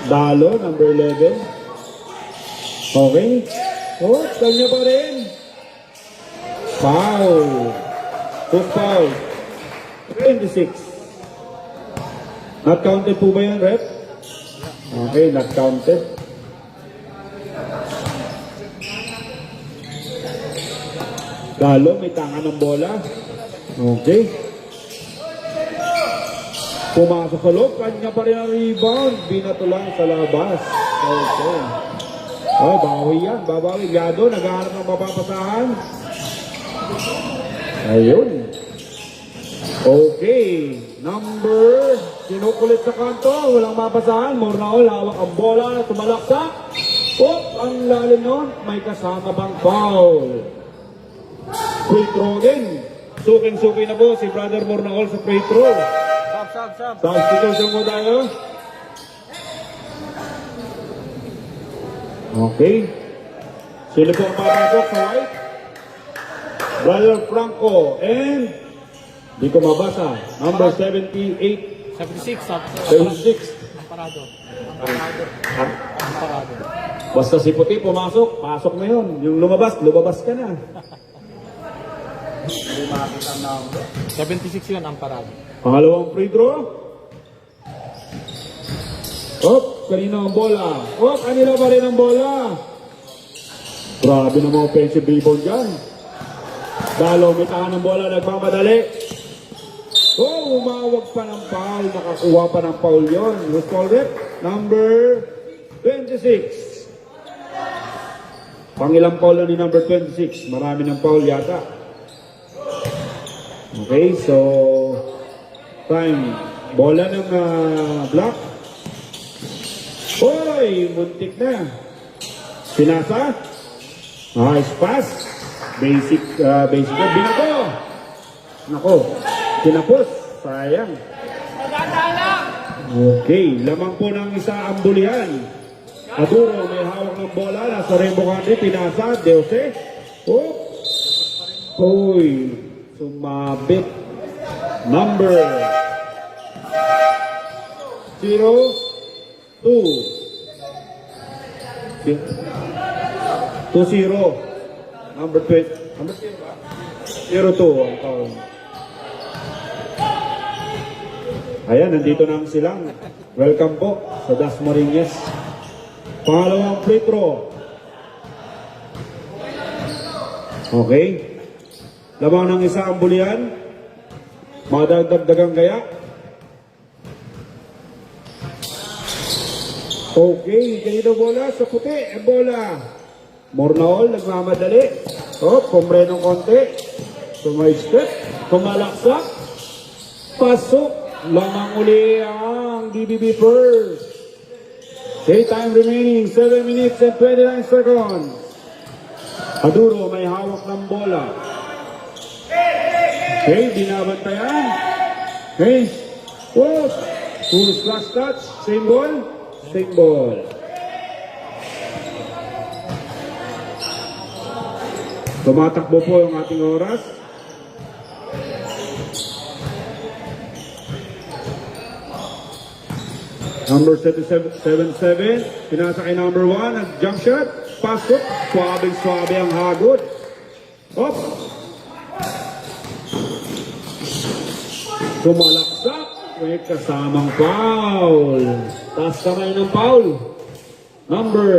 Dalo, number 11. Okay. Oh, kanya pa rin. Foul. Two foul. 26. Not counted po ba yan, rep? Okay, not counted. Dalo, may tanga ng bola. Okay. Pumasok sa loob, kanya pa rin ang rebound. Binato lang sa labas. Okay. Oh, bawi yan, babawi. Liado, naghahanap ng mapapasahan. Ayun. Okay. Number, sinukulit sa kanto, walang mapasahan. Mornaol, hawak ang bola, tumalaksak. Oh, ang lalim nun, may kasama bang foul? Free throw din. Suking-suki na po si Brother Mornaol sa free throw. Sab. Substitution mo tayo. Okay. Sino po ang papasok sa white? Brother Franco and di ko mabasa. Number 78. 76. 76. Ang parado. Ha? Ang parado. Basta si Puti pumasok, pasok na yun. Yung lumabas ka na. 76 yun ang parado. Pangalawang free throw. Oh, kanina ang bola. Oh, kanila pa rin ang bola. Grabe na mga offensive rebound dyan. Dalo, may tahan ng bola, nagmamadali. Oh, umawag pa ng foul. Nakakuha pa ng foul yun. Who's foul rep? Number 26. Pangilang foul na ni number 26. Marami ng foul yata. Okay, so time. Bola ng block. Hoy, muntik na. Pinasa. Nice pass. Basic na. Binato. Nako, tinapos. Sayang. Okay, lamang po ng isa ang bulihan. Aduro, may hawak ng bola. Nasa Rainbow Country, pinasa. Deose. Oh. Hoy, sumabit. Number 02. 20. Number 20. Number 02 ang taon. Ayan, nandito na ang silang. Welcome po sa Dasmariñas. Pangalawang free throw. Okay. Lamang ng isa ang bulian. Madagdagang gaya. Okay, kanino bola? Sa puti, bola. Mornaol, nagmamadali. Oh, kumre ng konti. Sumay-step. Kumalaksak. Pasok. Lamang uli ang DBB first. Okay, time remaining. 7 minutes and 29 seconds. Aduro, may hawak ng bola. Okay, binabantayan. Okay. Oh, who's last touch? Same ball? Same ball. Tumatakbo po yung ating oras. Number 77, pinasa kay number 1, at jump shot, pasok, swabe ang hagod. Hop! Sumalaksak, may kasamang foul. Taas kamay ng foul. Number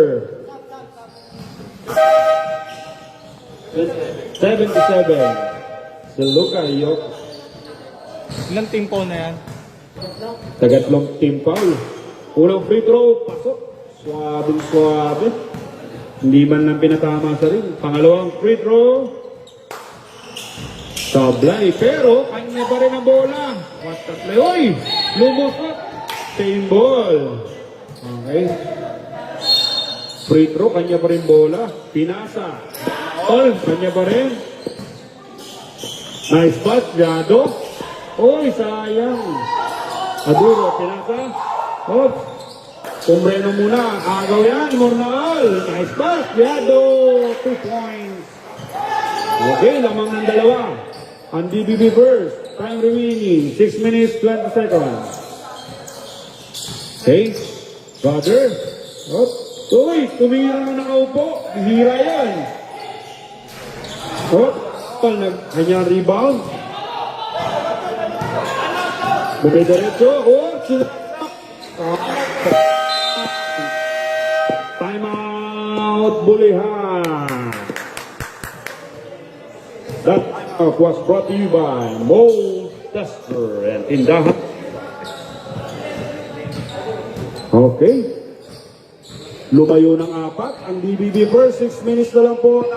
77, si Luka Yok. Ilang team po na yan? Tagatlong team foul. Unang free throw, pasok. Swabe. Hindi man lang pinatama sa ring. Pangalawang free throw. Sablay, pero kanya pa rin ang bola. Watat Leoy. Lumusot. Same ball. Okay. Free throw, kanya pa rin bola. Pinasa. All, kanya pa rin. Nice pass, Yado. Oy, sayang. Aduro, pinasa. Hop. Umbreno muna. Agaw yan, Mornal. Nice pass, Yado. 2 points. Okay, lamang ng dalawa. Ang DBB first. Time remaining. 6 minutes, 20 seconds. Okay. Brother. Hop. Uy, tumira na nakaupo. Hira yan. Hop. Kanyang rebound. Bumidiretso. Oh, time out, Bulihan. That timeout was brought to you by Mold Tester and Tindahan. Okay. Lumayo ng 4. Ang DBB first, 6 minutes na lang po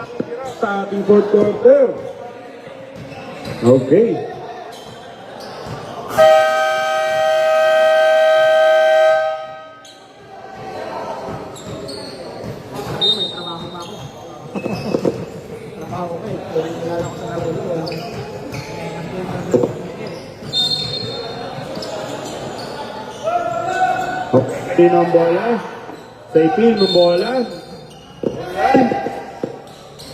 sa ating fourth quarter. Okay. Okay, ng bola. Sa ipin ng bola.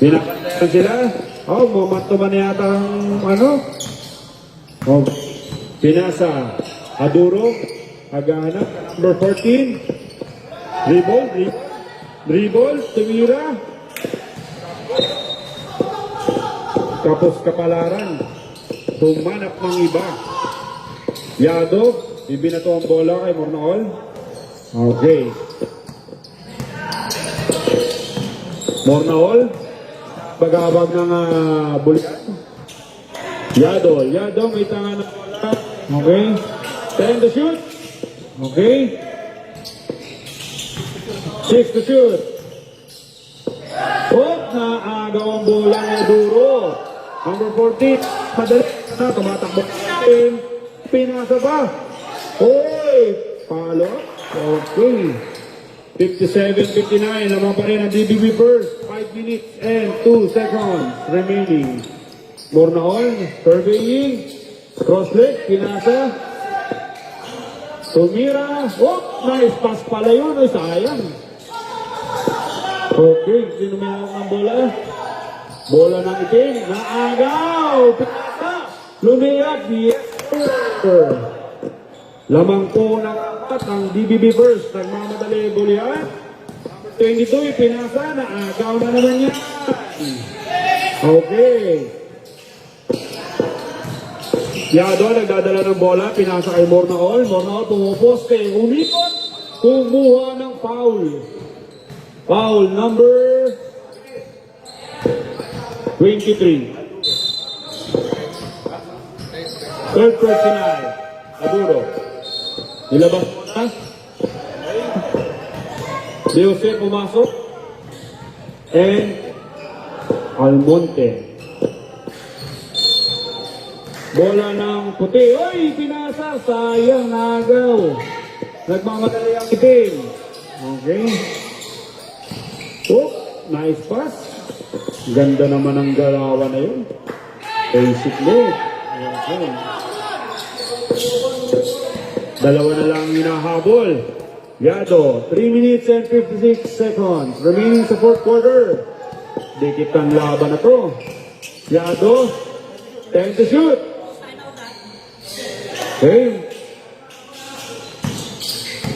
Pinakatayan sila. Oh, mamatuman na yata ang ano. Oh, pinasa. Aduro. Agana. Number 14. Dribble. Tumira. Tapos kapalaran. Tumanap ng iba. Yado. Ibinato ang bola kay Mornaol. Okay. Mornaol. Bagabag ng Bulihan. Yado. May tangan ng bola. Okay. 10 to shoot. Okay. 6 to shoot. Oh, naagaw ang bola ng Duro. Number 14. Padali na. Tumatakbo. Pinasa ba? Oy! Follow. Okay. 57-59. Naman pa rin ang DBB first. 5 minutes and 2 seconds remaining. Mornaol. Surveying. Cross-leg. Pinasa. Tumira. Oh! Nice pass pala yun. Ay, sayang. Okay. Sino may hawak ng bola? Bola ng itim. Naagaw! Pinasa. Lumiyak. Yes. Lamang po ng 4 ang DBB first. Nagmamadali Bulihan. Number 22, pinasa na. Agaw na naman yan. Okay. Yado, nagdadala ng bola. Pinasa kay Mornaol. Mornaol pumuposte. Umikot. Kumuha ng foul. Foul number 23. Third personal. Aduro. Nilabas mo na. De Jose pumasok. And Almonte. Bola ng puti. Oy, pinasa. Sayang, nagaw. Nagmamadali ang itim. Okay. Oh, nice pass. Ganda naman ang galawan na yun. Basic move. Okay. Dalawa na lang hinahabol. Yado, 3 minutes and 56 seconds. Remaining sa fourth quarter. Dikit ang laban na to. Yado, 10 to shoot. Okay.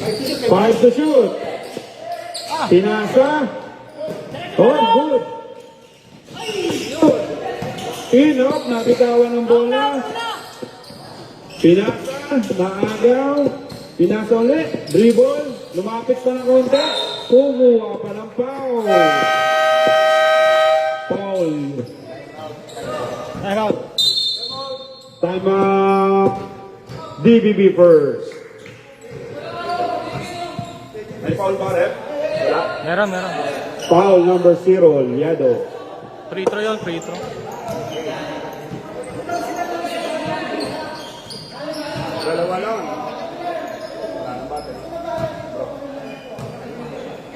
5 to shoot. Pinasa. Oh, good. Inop, nabitawan ng bola. Pinasa, naagaw. Pinasa ulit. Dribble. Lumapit pa ng konti. Kumuha pa ng foul. Foul. Time out. Time out. DBB first. May foul ba, ref? Meron. Foul number 0, Liado. Free throw yun, free throw. Dalawa lang.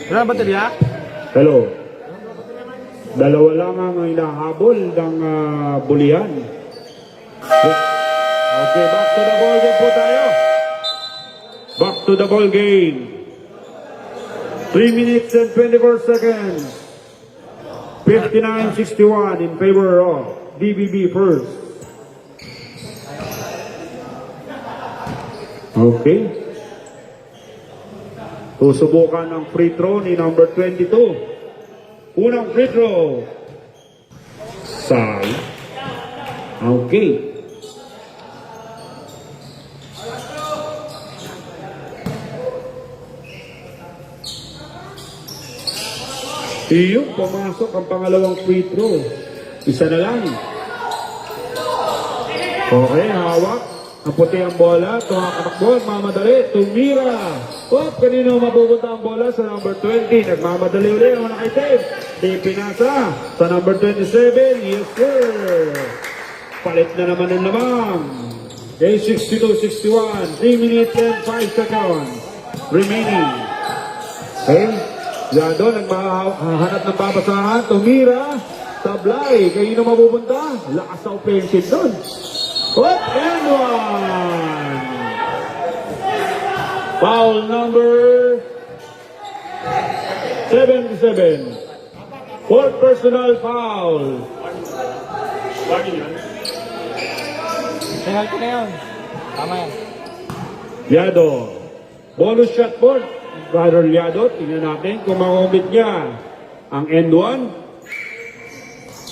Wala na baterya? Hello. Dalawa lang ang hinahabol ng bulihan. Okay, back to the ball game po tayo. Back to the ball game. 3 minutes and 24 seconds. 59-61 in favor of DBB first. Okay. Susubukan ang free throw ni number 22. Unang free throw. Sal. Okay. Iyong pumasok ang pangalawang free throw. Isa na lang. Okay, hawak. Ang puti ang bola. Tumakakakbol, mamadali. Tumira. Kanino mapupunta ang bola? Sa number 20. Nagmamadali ulit ang nakaitim. Di pinasa. Sa number 27. Yes, sir. Palit na naman ng lamang. Okay, 62-61. 3 minutes and 5 seconds remaining. Okay. Yado, naghahanap ng babasahan. Tumira. Tablay. Kanino mapupunta? Lakas sa offensive doon. And one. Foul number 77. Fourth personal foul. Penalty na yun. Tama yan. Liado. Bonus shot board. Brother Liado, tingnan natin kung makumit niya ang end 1.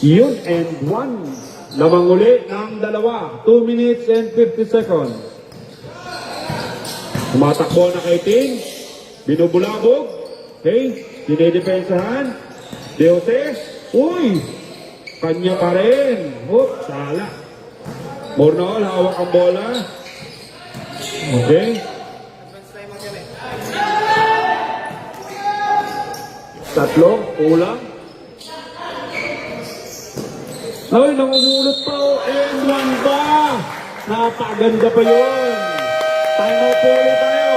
Yun, end 1. Lamang uli ng dalawa. 2 minutes and 50 seconds. Tumatakbo na kay Ting. Binubulabog. Okay. Dinidepensahan. Deose. Uy! Kanya pa rin. Hop, sala. Mornol, hawak ang bola. Okay. Tatlo, kulang. Ay, namumulot pa o. And one ba? Napakaganda pa yun. Time out po ulit tayo.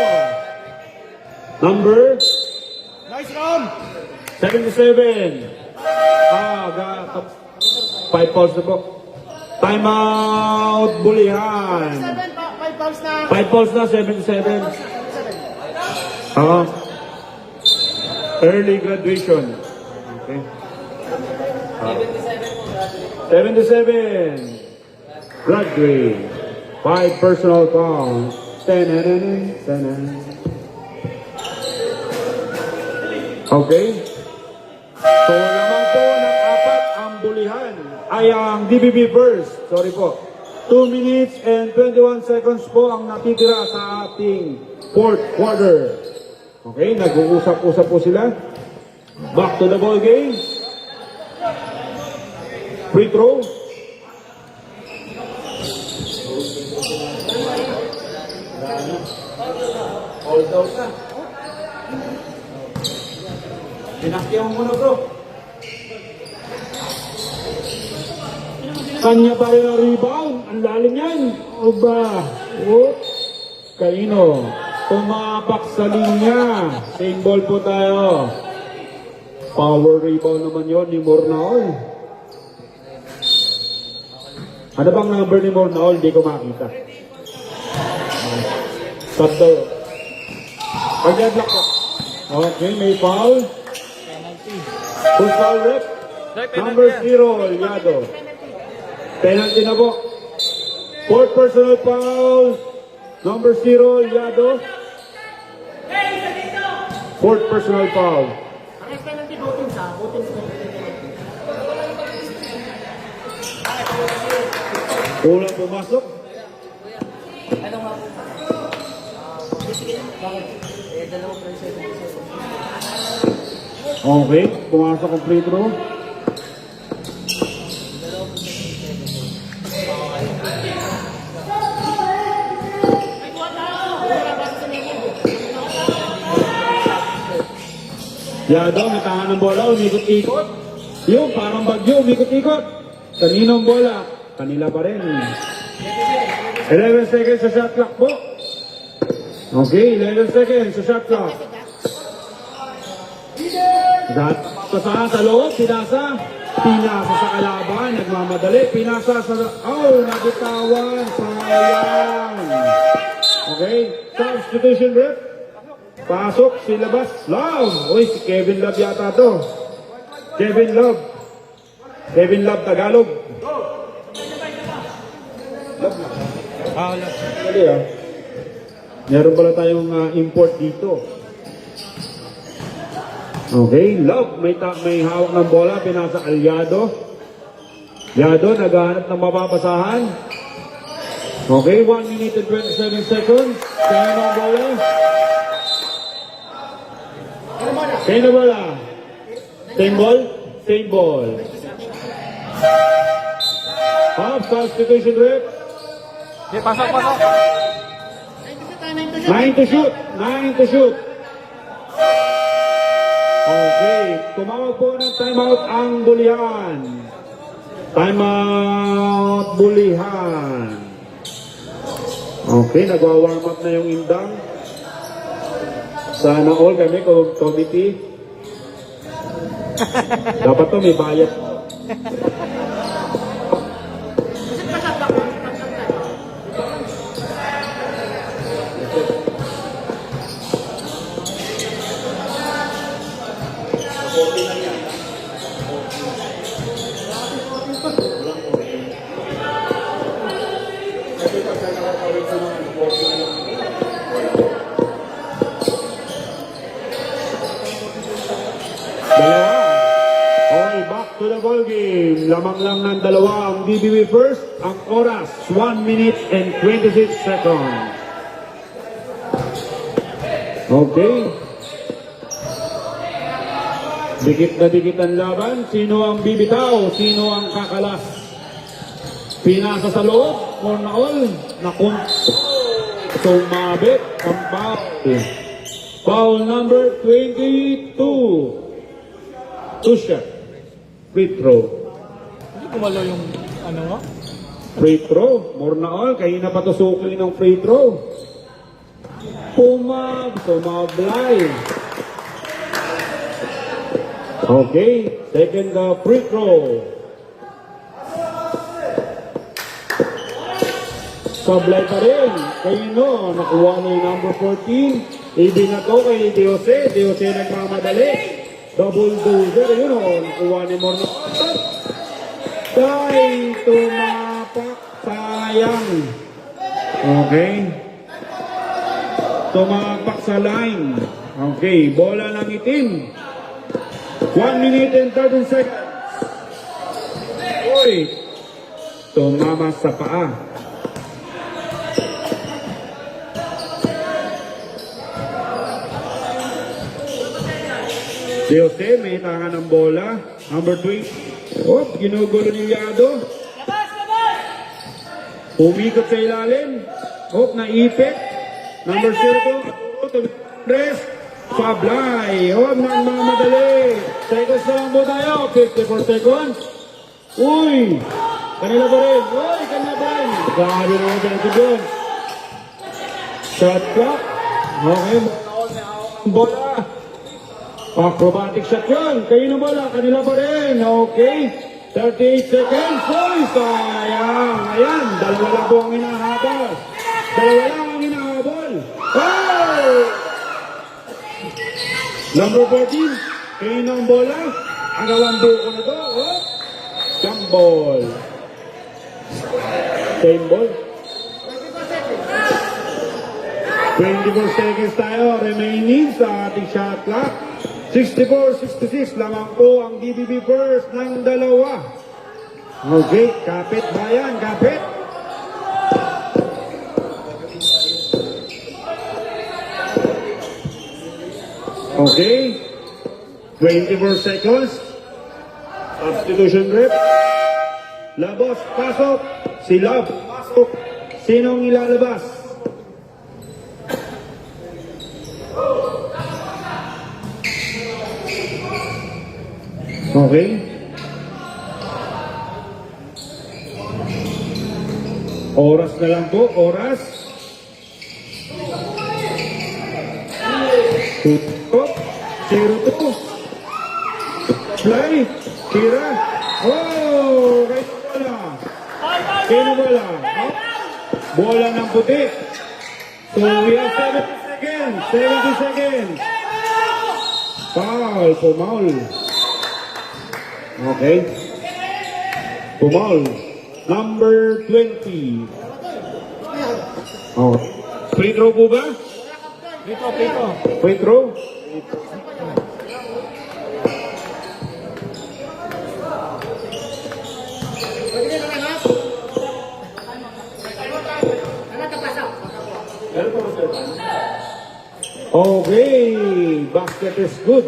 Number Nice run! 77. 5 fouls na po. Time out, bulihan. 5 fouls na. 5 fouls na, 77. Early graduation. Okay. 77. Graduate. 5 personal fouls. 10. Okay. So, lamang po ng 4 ang bulihan. Ay, ang DBB first. Sorry po. 2 minutes and 21 seconds po ang natitira sa ating fourth quarter. Okay, nag-uusap-usap po sila. Back to the ball game. Free throw. Hold out na. Pinakyaw mo na, bro. Kanya pa rin ang rebound. Ang lalim yan. O ba? Kaino. Tumapak sa linya. Same ball po tayo. Power rebound naman yon ni Mornaol. Ano bang number ni Mornaol? Hindi ko makita. Tatlo. Pag-deadlock ko. Okay, may foul. Who's foul rep? Number 0, Liado. Penalty na po. Fourth personal foul. Number 0, Liado. Fourth personal foul. Ang penalty voting sa voting sa Kulang pumasok. Ano nga po? Bakit? Dalawang per 77. Okay, pumasok ang free throw. Yado, may tangan ng bola, umikot-ikot. Yung parang bagyo, umikot-ikot. Kaninong bola? Kanila pa rin. 11 seconds sa shot clock po. Okay, 11 seconds sa shot clock. Pasahan sa loob, pinasa. Pinasa sa kalaban, nagmamadali. Pinasa sa... Oh, nabitawan. Sayang. Okay, substitution rep. Pasok, silabas. Love. Uy, si Kevin Love yata to. Kevin Love. Kevin Love, Tagalog. Wala. Dali ah. Meron pala tayong import dito. Okay, Love, may hawak ng bola, pinasa Alyado. Yado, naghahanap ng mapapasahan. Okay, 1 minute and 27 seconds. Kaya ng bola. Kaya na bola. Same ball? Same ball. Half substitution rep. Okay, pasok. 9 to shoot. 9 to shoot. Okay. Tumawag po ng timeout ang Bulihan. Timeout Bulihan. Okay, nagwa-warm up na yung Indang. Sana all kami, committee. Dapat to may bayad. Dalawa. Okay, back to the ball game. Lamang lang ng dalawa ang DBB first. Ang oras, 1 minute and 26 seconds. Okay. Dikit na dikit ang laban. Sino ang bibitaw? Sino ang kakalas? Pinasa sa loob. For na all. Sumabit ang foul. Foul number 22. Two-shot. Free throw. Hindi kumalo yung ano nga? Free throw. More na all. Kaya na patusukin ng free throw. Sumablay. Okay. Second free throw. Sablay pa rin. Kayo nakuha na yung number 14. Ibinato kay Diose. Diose nagmamadali. Double dozer, yun nakuha ni Morno. Dahil tumapak, sayang. Okay. Tumapak sa line. Okay, bola ng itim. 1 minute and 13 seconds. Uy, tumama sa paa. Diose, may tangan ng bola. Number 20. Oh, ginugulo ni Yado. Umikot sa ilalim. Oh, naipit. Number 0. Andres. Pablay. Oh, nagmamadali. Seconds na lang po tayo. 54 seconds. Uy! Kanila pa rin. Uy, kanila pa rin. Grabe naman sa ito doon. Shot clock. Okay. Bola. Acrobatic shot yun. Kayo na bola. Kanila pa rin. Okay. 38 seconds. Uy, sayang. Ayan. Dalawa lang po ang hinahabol. Dalawa lang ang hinahabol. Oh! Number 14. Kayo na ang bola. Ang gawang buko na to. Oh! Jump ball. Same ball. 24 seconds tayo remaining sa ating shot clock. 64-66 lamang po ang DBB first ng dalawa. Okay, kapit bayan, kapit. Okay, 24 seconds. Substitution rep. Labas, pasok. Si Love, pasok. Sinong ilalabas? Okay. Oras na lang po, oras. Tutok, 0-2. Play, tira. Oh, right bola. Kino bola? Oh, bola ng puti. So we have 70 seconds. 70 seconds. Foul, pumaul. Okay. Pumaul. Number 20. Oh. Free throw po ba? Dito. Free throw? Okay, basket is good.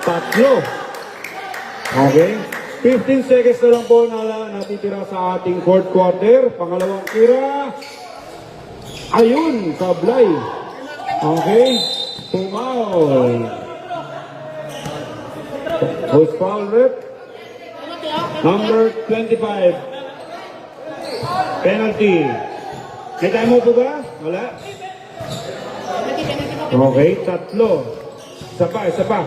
Tatlo. Okay. 15 seconds na lang po na natitira sa ating fourth quarter. Pangalawang tira. Ayun, sablay. Okay. Pumaul. Who's foul rep? Number 25. Penalty. May time mo po ba? Wala? Okay, tatlo. Isa pa.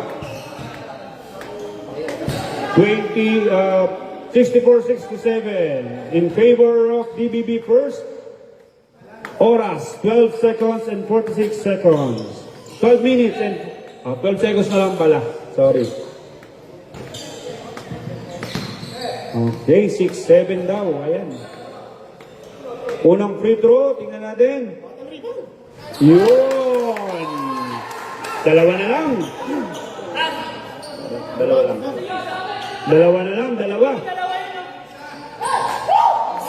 64-67 in favor of DBB first. Oras, 12 seconds and 46 seconds. 12 minutes and 12 seconds na lang pala. Sorry. Okay, 6-7 daw. Ayan. Unang free throw, tingnan natin. Yun! Dalawa na lang. Dalawa.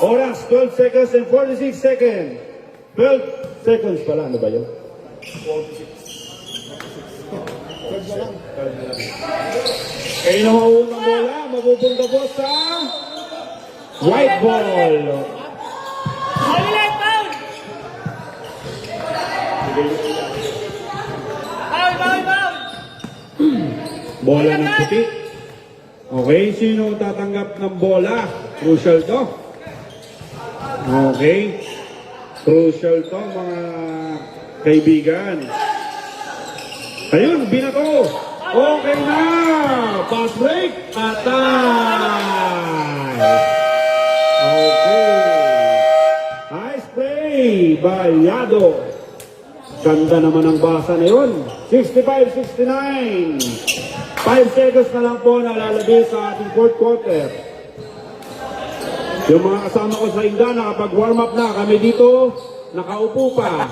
Oras, 12 seconds and 46 seconds. 12 seconds pala. Ano ba yun? 46. Kayo na mauunang bola. Mapupunta po sa white ball. Bola ng puti. Okay, sino tatanggap ng bola? Crucial to. Okay. Crucial to, mga kaibigan. Ayun, binato. Okay na. Pass break. Atay. Okay. Nice play by Yado. Ganda naman ang basa na yun. 65-69. 5 seconds na lang po na lalabi sa ating fourth quarter. Yung mga kasama ko sa Inda, nakapag-warm up na. Kami dito, nakaupo pa.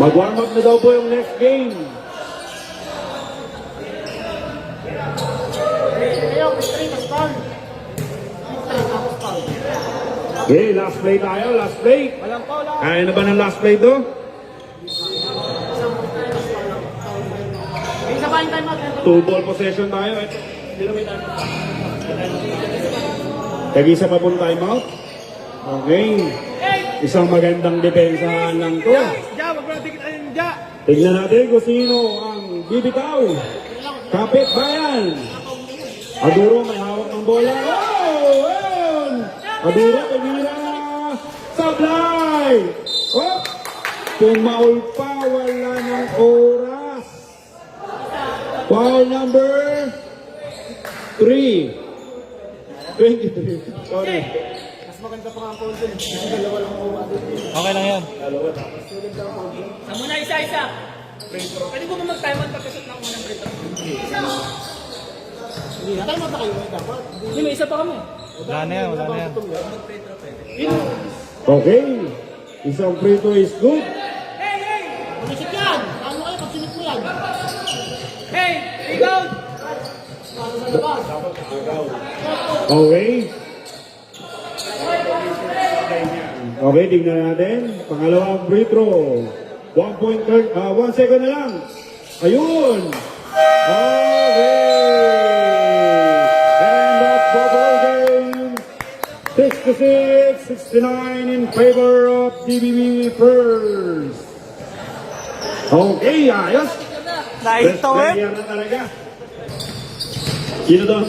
Mag-warm up na daw po yung next game. Okay, last play tayo, last play. Kaya na ba ng last play to? Two ball possession tayo. Tag-isa pa pong timeout. Okay. Isang magandang depensahan lang to. Tignan natin kung sino ang bibitaw. Kapit bayan. Aduro may hawak ng bola. Oh! Ayun! Aduro, tumira. Sablay! Oh! Pumaul pa, wala ng oras. Foul number 3. 23. Sorry. Mas maganda pa nga ang foul dun. Kasi dalawa lang ang Okay lang yan. Muna isa-isa. Pwede ko ba mag-time out pagkasot ng unang free throw? Hindi na tayo kayo dapat. Hindi, may isa pa kami. Wala na yan. Okay. Isang free throw is good. Manisip yan! Ano kayo pag sinip mo yan? Hey, rebound! Okay. Okay, tingnan natin. Pangalawang free throw. 1 second na lang. Ayun! Okay! And that bubble game. 66-69 in favor of DBB first. Okay, ayos. Nice Best player na talaga. Sino daw?